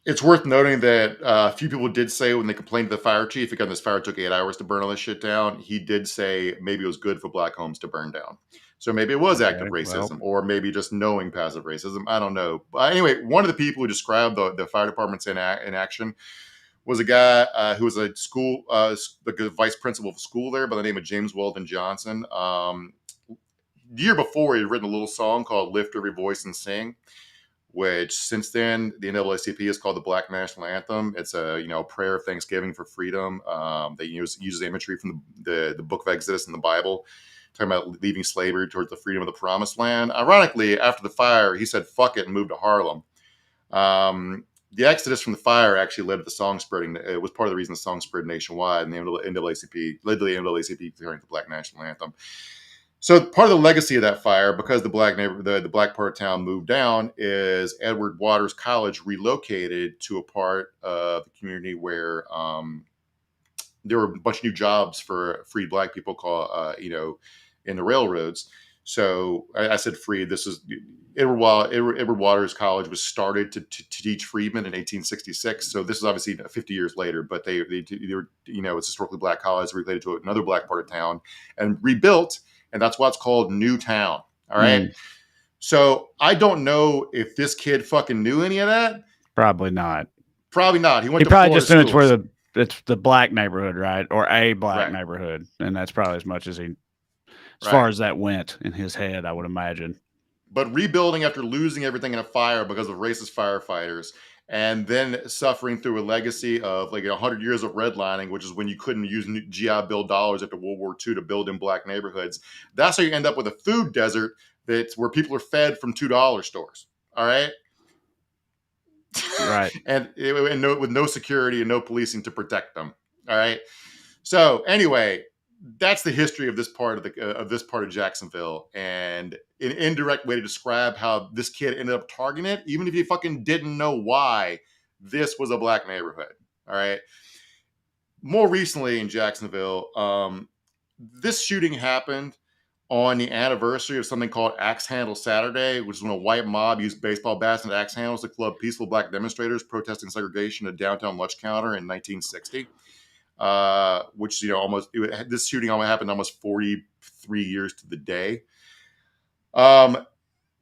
it's worth noting that a few people did say when they complained to the fire chief, again, this fire took 8 hours to burn all this shit down. He did say maybe it was good for black homes to burn down. So maybe it was active Okay, well, racism, or maybe just knowing passive racism. I don't know. But anyway, one of the people who described the fire departments in action was a guy who was a school, the vice principal of a school there by the name of James Weldon Johnson. The year before, he had written a little song called "Lift Every Voice and Sing," which since then the NAACP is called the Black National Anthem. It's a prayer of thanksgiving for freedom. They uses imagery from the Book of Exodus in the Bible, talking about leaving slavery towards the freedom of the Promised Land. Ironically, after the fire, he said "fuck it" and moved to Harlem. The exodus from the fire actually led to the song spreading. It was part of the reason the song spread nationwide, and the NAACP led to the NAACP declaring the Black National Anthem. So part of the legacy of that fire, because the black part of town moved down, is Edward Waters College relocated to a part of the community where there were a bunch of new jobs for freed black people in the railroads. So I said freed. This is Edward Waters College was started to teach freedmen in 1866. So this is obviously 50 years later, but they were, it's historically black college related to another black part of town and rebuilt. And that's why it's called Newtown. All right. So I don't know if this kid fucking knew any of that. Probably not. Probably not. He went He to probably Florida just knew it's schools. where it's the black neighborhood, right? Or a black Right. neighborhood. And that's probably as much as as Right. far as that went in his head, I would imagine. But rebuilding after losing everything in a fire because of racist firefighters, and then suffering through a legacy of like 100 years of redlining, which is when you couldn't use GI Bill dollars after World War II to build in black neighborhoods. That's how you end up with a food desert that's where people are fed from $2 stores. All right. Right. and with no security and no policing to protect them. All right. So anyway, that's the history of this part of Jacksonville, and an indirect way to describe how this kid ended up targeting it, even if you fucking didn't know why this was a black neighborhood. All right. More recently in Jacksonville, this shooting happened on the anniversary of something called Axe Handle Saturday, which is when a white mob used baseball bats and axe handles to club peaceful black demonstrators protesting segregation at downtown lunch counter in 1960. Which this shooting happened almost 43 years to the day.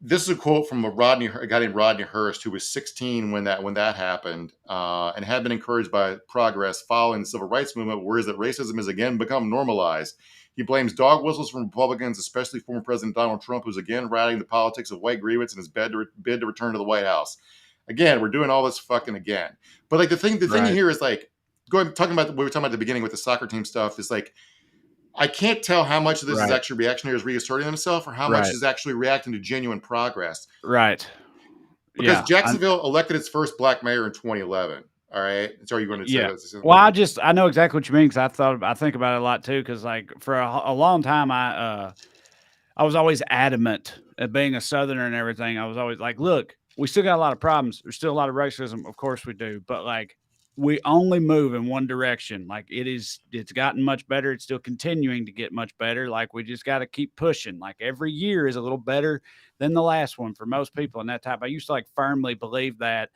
This is a quote from a guy named Rodney Hurst, who was 16 when that happened, and had been encouraged by progress following the civil rights movement, whereas that racism has again become normalized. He blames dog whistles from Republicans, especially former President Donald Trump, who's again riding the politics of white grievance in his bid to return to the White House. Again, we're doing all this fucking again. But like the thing Right. here is like talking about what we were talking about at the beginning with the soccer team stuff is like, I can't tell how much of this is actually reactionaries reasserting themselves or how much is actually reacting to genuine progress. Right. Because Jacksonville elected its first black mayor in 2011. All right. So are you going to say that? Well, I know exactly what you mean, because I think about it a lot too, because like for a long time I was always adamant at being a Southerner and everything. I was always like, look, we still got a lot of problems. There's still a lot of racism. Of course we do. But like, we only move in one direction. Like it's gotten much better. It's still continuing to get much better. Like we just got to keep pushing. Like every year is a little better than the last one for most people in that type. I used to like firmly believe that.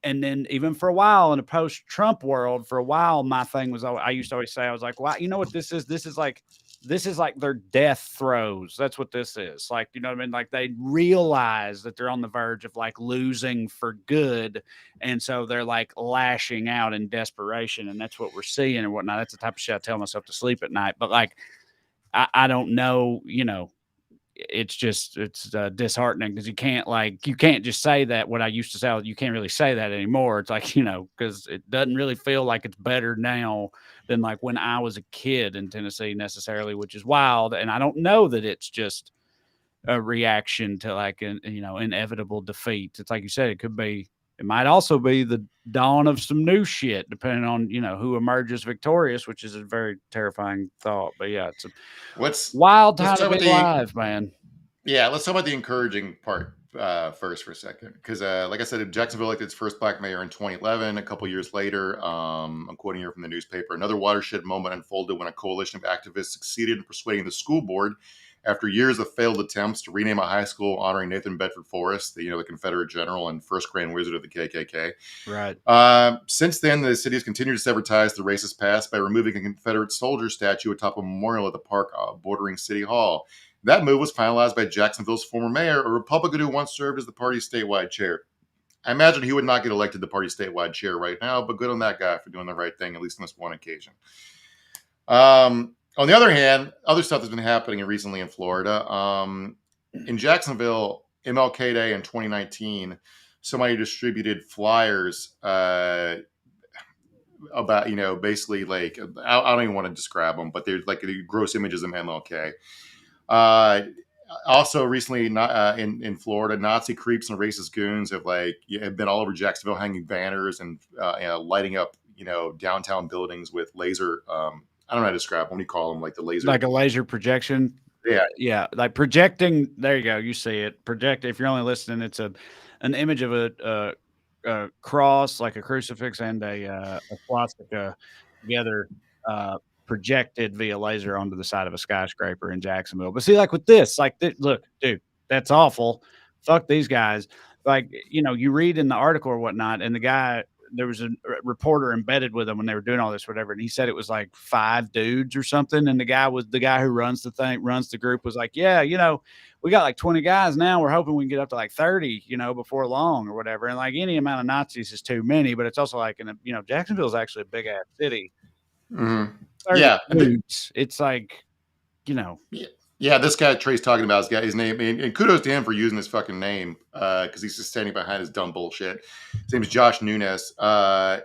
And then even for a while in a post-Trump world, for a while, my thing was, I used to always say, I was like, well, you know what this is? This is like their death throes. That's what this is. Like, you know what I mean? Like they realize that they're on the verge of like losing for good. And so they're like lashing out in desperation. And that's what we're seeing and whatnot. That's the type of shit I tell myself to sleep at night. But like, I don't know, it's disheartening because you can't just say that. What I used to say, you can't really say that anymore. It's like, because it doesn't really feel like it's better now than like when I was a kid in Tennessee necessarily, which is wild. And I don't know that it's just a reaction to like an inevitable defeat. It's like you said, it might also be the dawn of some new shit, depending on who emerges victorious, which is a very terrifying thought. But yeah, it's a wild time to be alive, man. Yeah, let's talk about the encouraging part first for a second, because like I said, Jacksonville elected its first black mayor in 2011. A couple years later, I'm quoting here from the newspaper, another watershed moment unfolded when a coalition of activists succeeded in persuading the school board after years of failed attempts to rename a high school honoring Nathan Bedford Forrest, the Confederate general and first Grand Wizard of the KKK. Right. Since then, the city has continued to sever ties to the racist past by removing a Confederate soldier statue atop a memorial at the park bordering City Hall. That move was finalized by Jacksonville's former mayor, a Republican who once served as the party's statewide chair. I imagine he would not get elected the party's statewide chair right now, but good on that guy for doing the right thing, at least on this one occasion. On the other hand, other stuff has been happening recently in Florida. In Jacksonville, MLK Day in 2019, somebody distributed flyers about, basically like, I don't even want to describe them, but they're like the gross images of MLK. Also recently, in Florida, Nazi creeps and racist goons have been all over Jacksonville, hanging banners and lighting up downtown buildings with laser. I don't know how to describe them. What do you call them? Like the laser, like a laser projection. Yeah, like projecting. There you go. You see it. Project. If you're only listening, it's an image of a cross, like a crucifix, and a swastika together. Projected via laser onto the side of a skyscraper in Jacksonville. But see, like with this, look, dude, that's awful. Fuck these guys. Like, you read in the article or whatnot, and the guy, there was a reporter embedded with them when they were doing all this, whatever. And he said it was like 5 dudes or something. And the guy who runs the group was like, yeah, we got like 20 guys now. We're hoping we can get up to like 30, before long or whatever. And like any amount of Nazis is too many, but it's also like, Jacksonville is actually a big ass city. Mm-hmm. Yeah, dudes. It's like, Yeah, this guy Trey's talking about his name, and kudos to him for using his fucking name because he's just standing behind his dumb bullshit. His name is Josh Nunes. I'm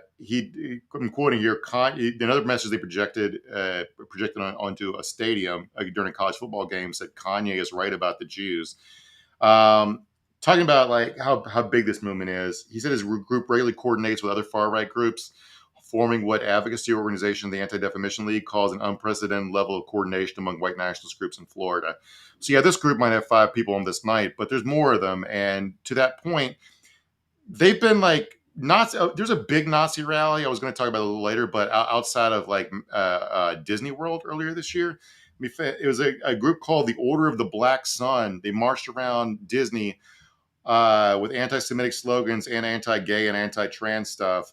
quoting here. Another message they projected onto a stadium during a college football game said Kanye is right about the Jews. Talking about like how big this movement is. He said his group regularly coordinates with other far right groups, forming what advocacy organization the Anti-Defamation League calls an unprecedented level of coordination among white nationalist groups in Florida. So yeah, this group might have 5 people on this night, but there's more of them. And to that point, they've been like Nazi. There's a big Nazi rally I was going to talk about a little later, but outside of like Disney World earlier this year, it was a group called the Order of the Black Sun. They marched around Disney with anti-Semitic slogans and anti-gay and anti-trans stuff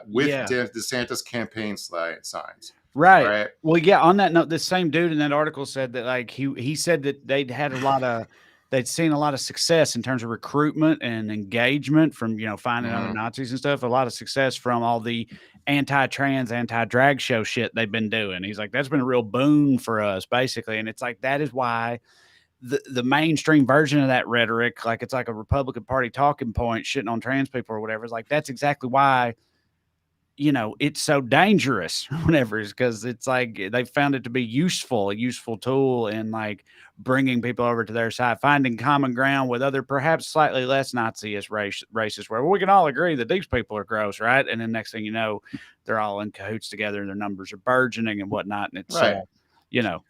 with DeSantis campaign signs. Right. Well, yeah. On that note, this same dude in that article said that like he said that they'd seen a lot of success in terms of recruitment and engagement from finding other Nazis and stuff. A lot of success from all the anti-trans, anti-drag show shit they've been doing. He's like, that's been a real boon for us, basically. And it's like that is why the mainstream version of that rhetoric, like it's like a Republican Party talking point, shitting on trans people or whatever. It's like that's exactly why, it's so dangerous. Whatever, is because it's like they found it to be a useful tool in like bringing people over to their side, finding common ground with other perhaps slightly less Nazi-ish racists, where we can all agree that these people are gross, right? And then next thing you know, they're all in cahoots together, and their numbers are burgeoning and whatnot. And it's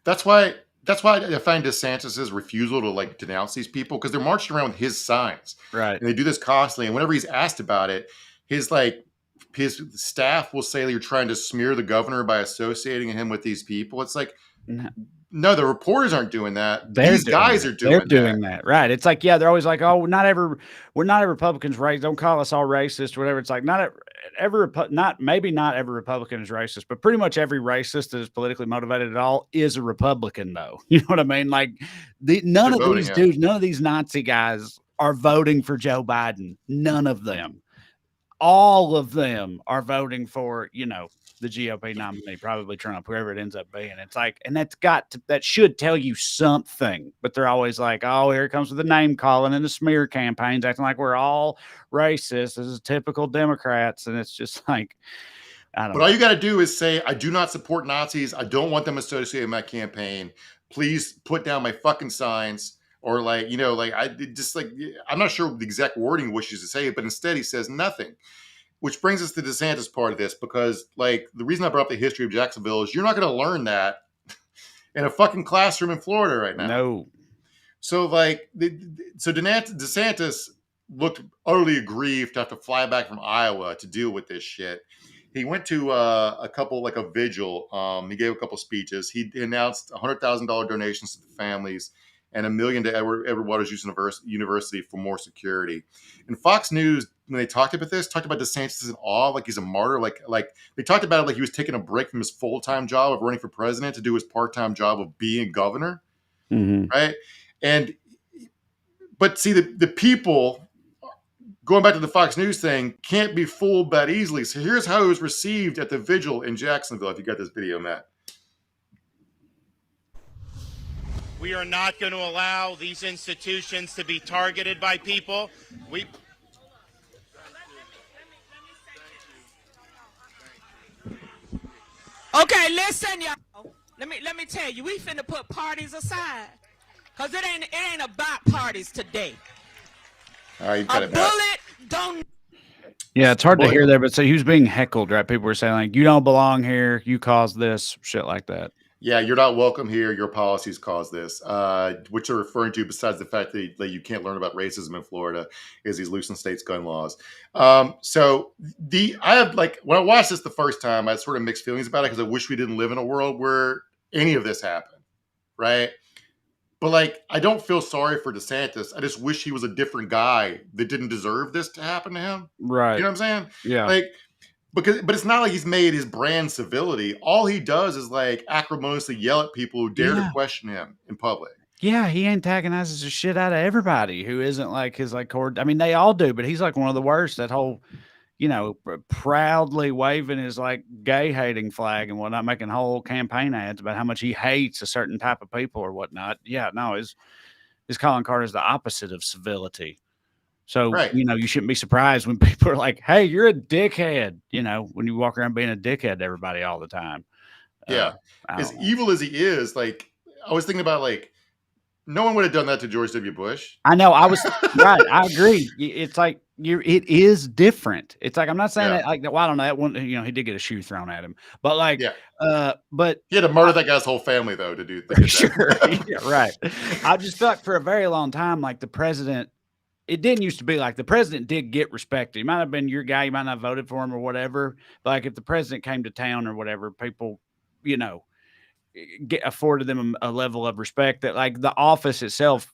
That's why I find DeSantis's refusal to like denounce these people, because they're marching around with his signs, right? And they do this constantly. And whenever he's asked about it, his staff will say that you're trying to smear the governor by associating him with these people. It's like, no, the reporters aren't doing that. These guys are doing that. They're doing that, right? It's like, yeah, they're always like, oh, we're not every Republican's racist. Don't call us all racist or whatever. It's like not every Republican is racist, but pretty much every racist that is politically motivated at all is a Republican, though. You know what I mean? Like none of these dudes, none of these Nazi guys are voting for Joe Biden. None of them. All of them are voting for, the GOP nominee, probably Trump, whoever it ends up being. It's like, and that should tell you something, but they're always like, oh, here it comes with the name calling and the smear campaigns, acting like we're all racist. This is typical Democrats. And it's just like, I don't know. But all you got to do is say, I do not support Nazis. I don't want them associated with my campaign. Please put down my fucking signs. Or I'm not sure the exact wording he wishes to say, but instead he says nothing. Which brings us to DeSantis part of this, because like the reason I brought up the history of Jacksonville is you're not going to learn that in a fucking classroom in Florida right now. No. So DeSantis looked utterly aggrieved to have to fly back from Iowa to deal with this shit. He went to a couple, like a vigil. He gave a couple speeches. He announced $100,000 donations to the families and $1 million to Edward Waters University for more security. And Fox News, when they talked about this, talked about DeSantis in awe, like he's a martyr. Like they talked about it like he was taking a break from his full-time job of running for president to do his part-time job of being governor, right? But see, the people, going back to the Fox News thing, can't be fooled that easily. So here's how it was received at the vigil in Jacksonville. If you got this video, Matt. We are not going to allow these institutions to be targeted by people. Okay, listen, y'all. Let me tell you, we finna put parties aside, cause it ain't about parties today. All right, you A cut it back. bullet don't. Yeah, it's hard to hear there, but so he was being heckled, right? People were saying like, "You don't belong here. You caused this," shit like that. Yeah, you're not welcome here. Your policies caused this. What you're referring to, besides the fact that you can't learn about racism in Florida, is these loosen states gun laws. So I have, like, when I watched this the first time, I had sort of mixed feelings about it because I wish we didn't live in a world where any of this happened, right? But like, I don't feel sorry for DeSantis. I just wish he was a different guy that didn't deserve this to happen to him. Right. You know what I'm saying? Yeah. Like, but it's not like he's made his brand civility. All he does is like acrimoniously yell at people who dare to question him in public. Yeah, he antagonizes the shit out of everybody who isn't like his like core. I mean, they all do, but he's like one of the worst. That whole, proudly waving his like gay hating flag and whatnot, making whole campaign ads about how much he hates a certain type of people or whatnot. Yeah, no, his calling card is the opposite of civility. So, Right. You shouldn't be surprised when people are like, "Hey, you're a dickhead," when you walk around being a dickhead to everybody all the time. Yeah. As evil as he is, like, I was thinking about, like, no one would have done that to George W. Bush. I know. I was right. I agree. It's like it is different. It's like, I'm not saying that like, well, I don't know that one, he did get a shoe thrown at him, but like, but he had to murder that guy's whole family though to do sure. Yeah, right. I just felt like for a very long time, like the president, it didn't used to be like the president did get respected. He might have been your guy. You might not have voted for him or whatever. But like if the president came to town or whatever, people, afforded them a level of respect that like the office itself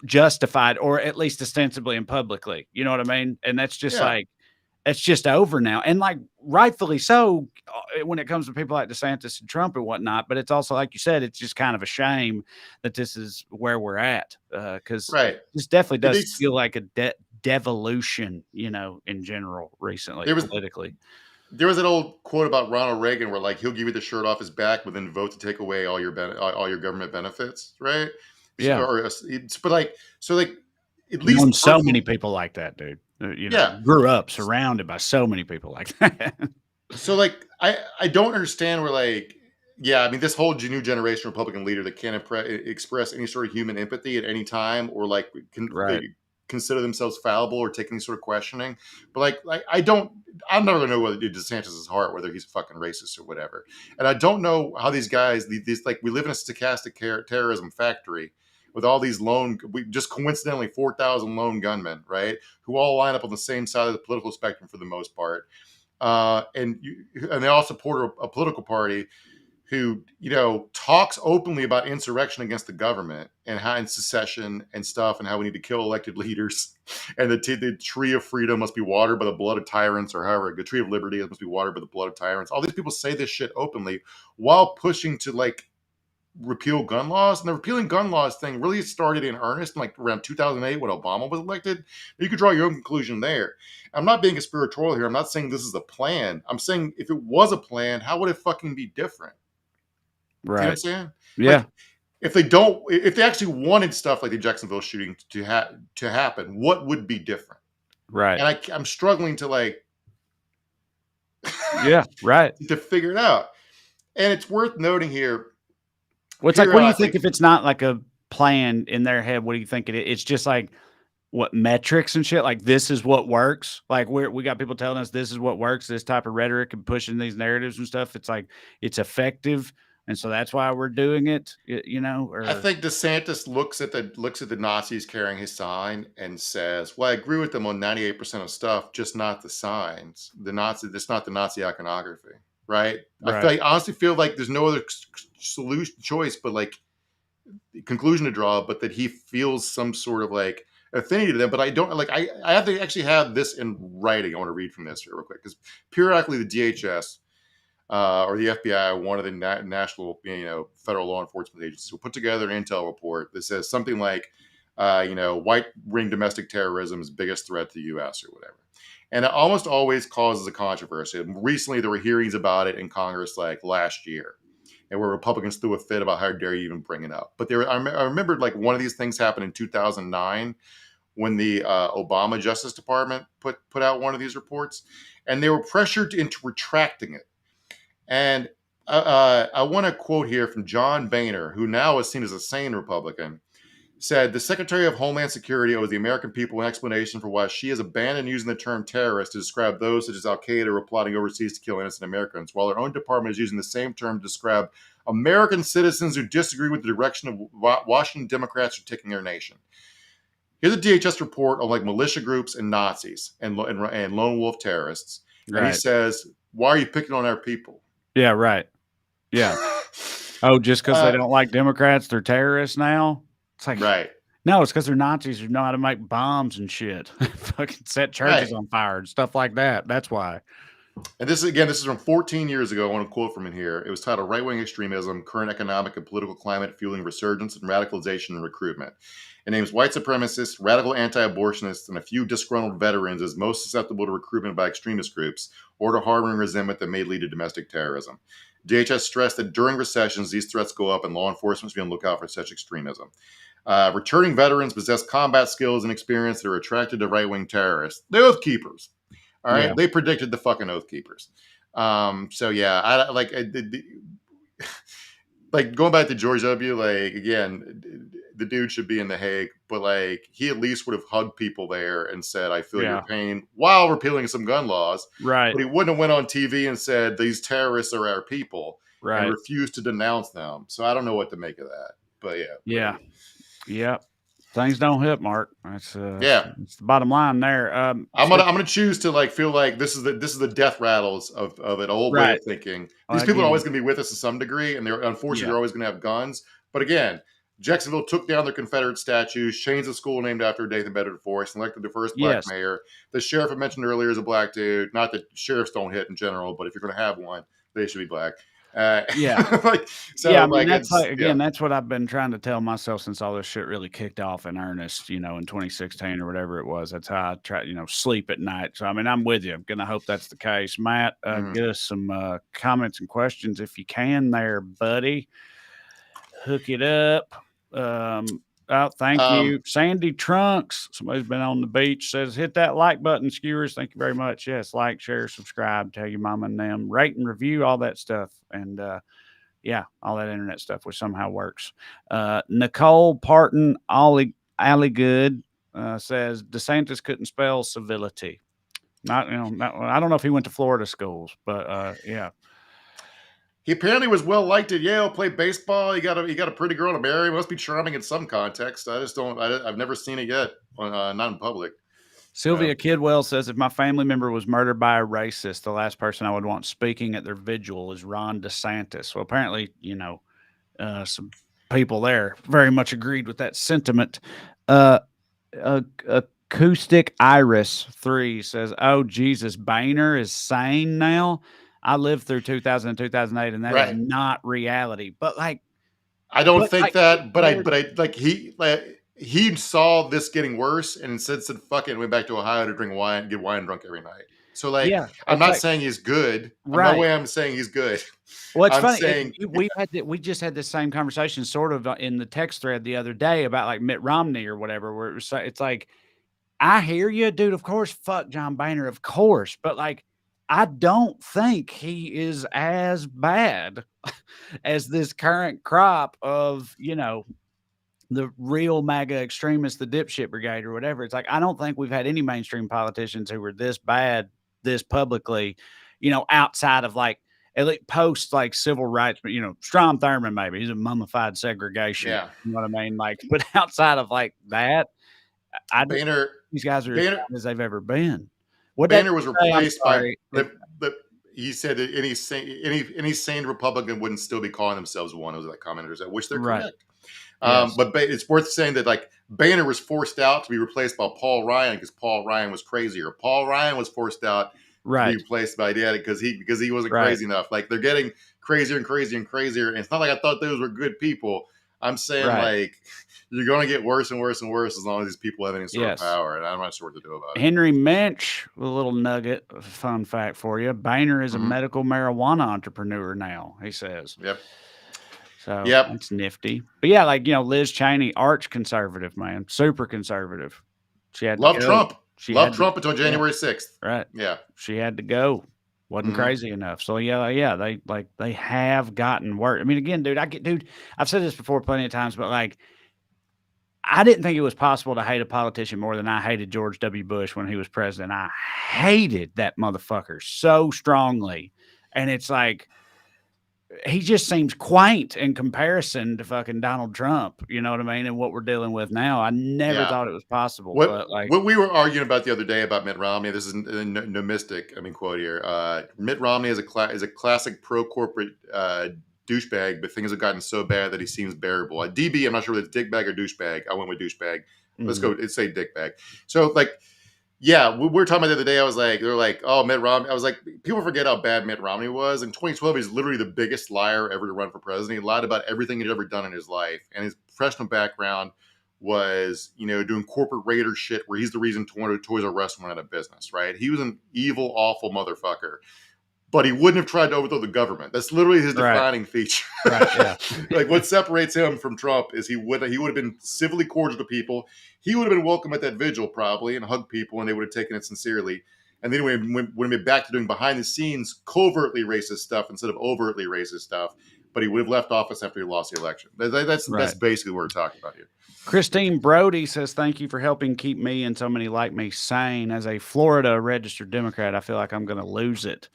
justified, or at least ostensibly and publicly. You know what I mean? And that's just like, it's just over now. And like rightfully so when it comes to people like DeSantis and Trump and whatnot. But it's also, like you said, it's just kind of a shame that this is where we're at. Because this definitely does feel like a devolution, in general recently politically. There was an old quote about Ronald Reagan where like he'll give you the shirt off his back, but then vote to take away all your government benefits, right? Yeah. But like, so like, at least so many people like that, dude. Grew up surrounded by so many people like that. So like, I don't understand where like, I mean, this whole new generation Republican leader that can't express any sort of human empathy at any time, or like consider themselves fallible or take any sort of questioning. But like I'm never gonna know whether DeSantis' heart, whether he's fucking racist or whatever. And I don't know how these guys, these like, we live in a stochastic terrorism factory with all these we just coincidentally 4,000 lone gunmen, right? Who all line up on the same side of the political spectrum for the most part. And they all support a political party who, talks openly about insurrection against the government and secession and stuff, and how we need to kill elected leaders, and the tree of freedom must be watered by the blood of tyrants, or however, the tree of liberty must be watered by the blood of tyrants. All these people say this shit openly while pushing to like repeal gun laws. And the repealing gun laws thing really started in earnest in like around 2008 when Obama was elected. You could draw your own conclusion there. I'm not being conspiratorial here. I'm not saying this is a plan. I'm saying if it was a plan, how would it fucking be different? Right. You know what I'm saying? Yeah. Like, if they actually wanted stuff like the Jacksonville shooting to happen, what would be different? Right. And I'm struggling to like, to figure it out. And it's worth noting here. What's like, what do you think if it's not like a plan in their head? What do you think it is? It's just like what metrics and shit? Like this is what works. Like we got people telling us this is what works. This type of rhetoric and pushing these narratives and stuff. It's like, it's effective. and so that's why we're doing it. I think DeSantis looks at the Nazis carrying his sign and says, "Well, I agree with them on 98% of stuff, just not the signs. It's not the Nazi iconography, right?" I honestly feel like there's no other choice, but like conclusion to draw, but that he feels some sort of like affinity to them. But I don't like. I have to actually have this in writing. I want to read from this here real quick because periodically the DHS. Or the FBI, one of the national, federal law enforcement agencies, will put together an intel report that says something like, white ring domestic terrorism is biggest threat to the U.S. or whatever. And it almost always causes a controversy. And recently, there were hearings about it in Congress, like last year, and where Republicans threw a fit about how dare you even bring it up. But I remembered like one of these things happened in 2009 when the Obama Justice Department put out one of these reports, and they were pressured into retracting it. And I want to quote here from John Boehner, who now is seen as a sane Republican, said, "The Secretary of Homeland Security owes the American people an explanation for why she has abandoned using the term terrorist to describe those such as Al-Qaeda who are plotting overseas to kill innocent Americans, while her own department is using the same term to describe American citizens who disagree with the direction of Washington Democrats are taking their nation." Here's a DHS report on like militia groups and Nazis and lone wolf terrorists. And he says, "Why are you picking on our people?" Yeah, right. Yeah. Oh, just because they don't like Democrats, they're terrorists now? It's like, right. No, it's because they're Nazis who know how to make bombs and shit. Fucking set churches on fire and stuff like that. That's why. And this is from 14 years ago. I want to quote from it here. It was titled "Right-Wing Extremism, Current Economic and Political Climate Fueling Resurgence and Radicalization and Recruitment." It names white supremacists, radical anti-abortionists, and a few disgruntled veterans as most susceptible to recruitment by extremist groups or to harboring resentment that may lead to domestic terrorism. DHS stressed that during recessions, these threats go up and law enforcement should be on the lookout for such extremism. Returning veterans possess combat skills and experience that are attracted to right-wing terrorists. The Oath Keepers. All right. Yeah. They predicted the fucking Oath Keepers. So yeah, I like like going back to George W. Like again, the dude should be in The Hague, but like he at least would have hugged people there and said, "I feel your pain," while repealing some gun laws. Right. But he wouldn't have went on TV and said, "These terrorists are our people," right, and refused to denounce them. So I don't know what to make of that. But yeah. Things don't hit, Mark. That's it's the bottom line there. I'm gonna choose to like feel like this is the death rattles of an old way of thinking. These people are always gonna be with us to some degree, and they're unfortunately they're always gonna have guns. But again, Jacksonville took down their Confederate statues, changed the school named after Nathan Bedford Forrest, and elected the first black mayor. The sheriff I mentioned earlier is a black dude. Not that sheriffs don't hit in general, but if you're gonna have one, they should be black. That's what I've been trying to tell myself since all this shit really kicked off in earnest, in 2016 or whatever it was. That's how I try, sleep at night. So, I mean, I'm with you. I'm going to hope that's the case. Matt, get us some comments and questions if you can there, buddy. Hook it up. Thank you. Sandy Trunks, somebody's been on the beach, says, "Hit that like button, skewers." Thank you very much. Yes, like, share, subscribe, tell your mama and them, rate and review, all that stuff. And all that internet stuff, which somehow works. Nicole Parton Alligood says, "DeSantis couldn't spell civility." I don't know if he went to Florida schools, but yeah. He apparently was well liked at Yale. Played baseball. He got a pretty girl to marry. Must be charming in some context. I just don't. I've never seen it yet. Not in public. Sylvia Kidwell says, "If my family member was murdered by a racist, the last person I would want speaking at their vigil is Ron DeSantis." Well, apparently, some people there very much agreed with that sentiment. Acoustic Iris 3 says, "Oh Jesus, Boehner is sane now. I lived through 2000 and 2008, and that is not reality." But like, I don't think that. But I like he saw this getting worse and instead said, "Fuck it," and went back to Ohio to drink wine, get wine drunk every night. So like, I'm not saying he's good. No way I'm saying he's good. Well, it's funny. We just had this same conversation sort of in the text thread the other day about like Mitt Romney or whatever, where it's like, I hear you, dude. Of course, fuck John Boehner, of course, but like, I don't think he is as bad as this current crop of, the real MAGA extremists, the dipshit brigade or whatever. It's like, I don't think we've had any mainstream politicians who were this bad, this publicly, outside of like at least post like civil rights, but Strom Thurmond, maybe he's a mummified segregation. Yeah. You know what I mean? Like, but outside of like that, Boehner these guys are as Boehner bad as they've ever been. What Boehner was say? I'm replaced by sorry. he said that any sane Republican wouldn't still be calling themselves one. It was like commenters, which they're Right. correct. Yes. But it's worth saying that like Boehner was forced out to be replaced by Paul Ryan because Paul Ryan was crazier. Paul Ryan was forced out to Right. be replaced by Dad because he wasn't Right. crazy enough. Like they're getting crazier and crazier and crazier. And it's not like I thought those were good people. I'm saying Right. like you're going to get worse and worse and worse as long as these people have any sort Yes. of power. And I'm not sure what to do about it. Henry Minch, a little nugget, a fun fact for you. Boehner is a medical marijuana entrepreneur now, he says. Yep. So Yep. that's nifty. But yeah, like, Liz Cheney, arch conservative, man, super conservative. She had Love to go. Trump. She Love had Trump until January 6th. Right. Yeah. She had to go. Wasn't crazy enough. So yeah, they have gotten worse. I mean, again, dude, I've said this before plenty of times, but like, I didn't think it was possible to hate a politician more than I hated George W. Bush when he was president. I hated that motherfucker so strongly. And it's like, he just seems quaint in comparison to fucking Donald Trump. You know what I mean? And what we're dealing with now. I never thought it was possible. But like, what we were arguing about the other day about Mitt Romney, this is no mystic. I mean, quote here. Mitt Romney is a classic pro-corporate douchebag, but things have gotten so bad that he seems bearable. DB, I'm not sure whether it's dickbag or douchebag. I went with douchebag. Let's go. Let's say dickbag. So like, yeah, we were talking about the other day. I was like, they're like, oh, Mitt Romney. I was like, people forget how bad Mitt Romney was. In 2012, he's literally the biggest liar ever to run for president. He lied about everything he'd ever done in his life. And his professional background was, doing corporate raider shit where he's the reason Toys R Us went out of business, right? He was an evil, awful motherfucker. But he wouldn't have tried to overthrow the government. That's literally his defining feature. Right, yeah. Like what separates him from Trump is he would have been civilly cordial to people. He would have been welcome at that vigil probably and hugged people, and they would have taken it sincerely. And then when we went back to doing behind the scenes covertly racist stuff instead of overtly racist stuff, but he would have left office after he lost the election. That's basically what we're talking about here. Christine Brody says, thank you for helping keep me and so many like me sane. As a Florida registered Democrat, I feel like I'm going to lose it.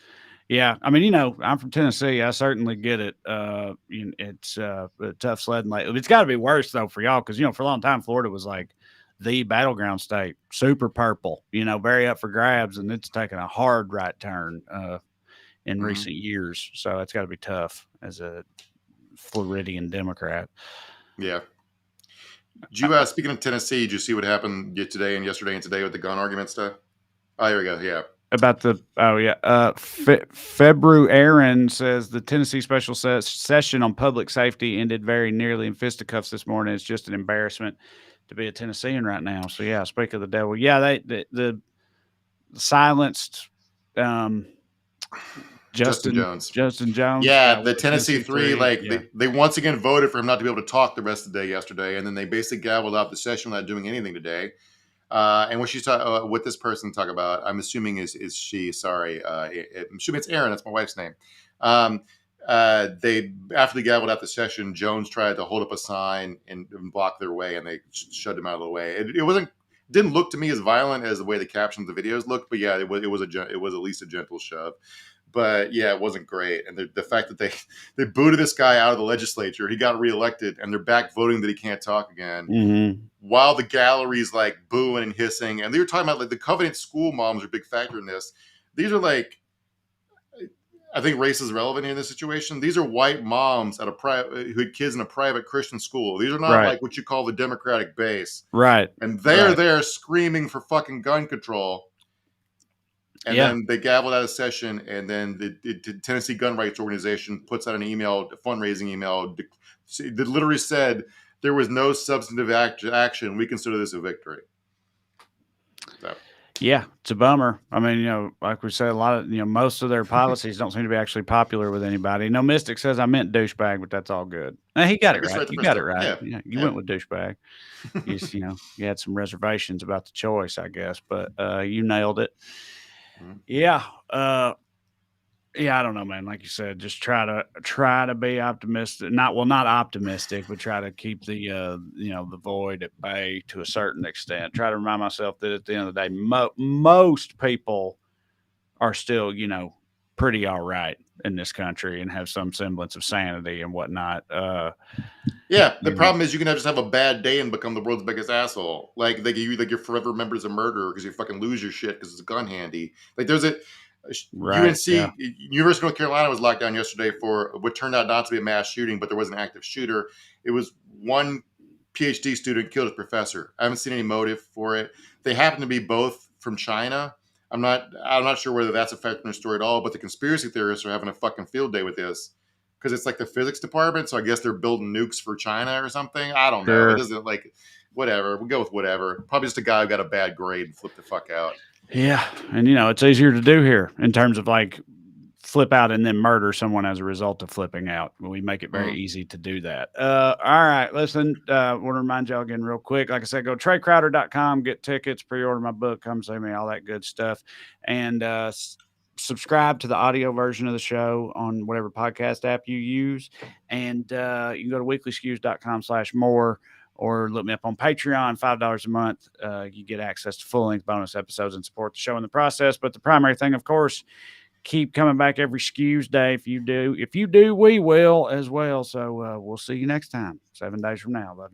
Yeah, I mean, I'm from Tennessee. I certainly get it. It's tough sledding. It's got to be worse though for y'all because for a long time Florida was like the battleground state, super purple. Very up for grabs, and it's taken a hard right turn in recent years. So it's got to be tough as a Floridian Democrat. Yeah. Did you speaking of Tennessee? Did you see what happened today and yesterday and today with the gun argument stuff? Oh, here we go. Yeah. About Febru Aaron says the Tennessee special session on public safety ended very nearly in fisticuffs this morning. It's just an embarrassment to be a Tennessean right now. So yeah, speak of the devil. Yeah, the silenced Justin Jones. Yeah, the Tennessee three, they once again voted for him not to be able to talk the rest of the day yesterday, and then they basically gavelled out the session without doing anything today. And what she's what this person talk about, I'm assuming is she. Sorry, I'm assuming it's Aaron. That's my wife's name. After they gavelled out the session, Jones tried to hold up a sign and block their way, and they shoved him out of the way. It didn't look to me as violent as the way the captions of the videos looked, but yeah, it was at least a gentle shove. But yeah, it wasn't great. And the fact that they booted this guy out of the legislature, he got reelected, and they're back voting that he can't talk again. While the gallery's like booing and hissing, and they were talking about like the Covenant school moms are a big factor in this. These are like, I think race is relevant in this situation. These are white moms at who had kids in a private Christian school. These are not like what you call the Democratic base, right? And they're there screaming for fucking gun control. And then they gavelled out of session, and then the Tennessee Gun Rights Organization puts out an email, a fundraising email, that literally said there was no substantive action. We consider this a victory. So. Yeah, it's a bummer. I mean, like we said, a lot of, most of their policies don't seem to be actually popular with anybody. No Mystic says I meant douchebag, but that's all good. He got it right. You got it right. Yeah, you went with douchebag. You had some reservations about the choice, I guess, but you nailed it. Yeah. I don't know, man. Like you said, just try to be optimistic. Not optimistic, but try to keep the the void at bay to a certain extent. Try to remind myself that at the end of the day, most people are still, pretty all right in this country and have some semblance of sanity and whatnot. Yeah, the problem is you can just have a bad day and become the world's biggest asshole. Like you're forever remembered as a murderer because you fucking lose your shit because it's a gun handy. Like there's UNC, yeah. University of North Carolina was locked down yesterday for what turned out not to be a mass shooting, but there was an active shooter. It was one PhD student killed his professor. I haven't seen any motive for it. They happen to be both from China. I'm not sure whether that's affecting the story at all, but the conspiracy theorists are having a fucking field day with this. Because it's like the physics department, so I guess they're building nukes for China or something. I don't know. Sure. It doesn't like whatever. We'll go with whatever. Probably just a guy who got a bad grade and flipped the fuck out. Yeah, and it's easier to do here in terms of like flip out and then murder someone as a result of flipping out. We make it very easy to do that. All right, listen, I want to remind y'all again real quick. Like I said, go TreyCrowder.com, get tickets, pre-order my book, come see me, all that good stuff. And subscribe to the audio version of the show on whatever podcast app you use. And you can go to weeklyskews.com/more or look me up on Patreon, $5 a month. You get access to full-length bonus episodes and support the show in the process. But the primary thing, of course, keep coming back every Skews day. If you do, we will as well. So we'll see you next time, 7 days from now. Love you.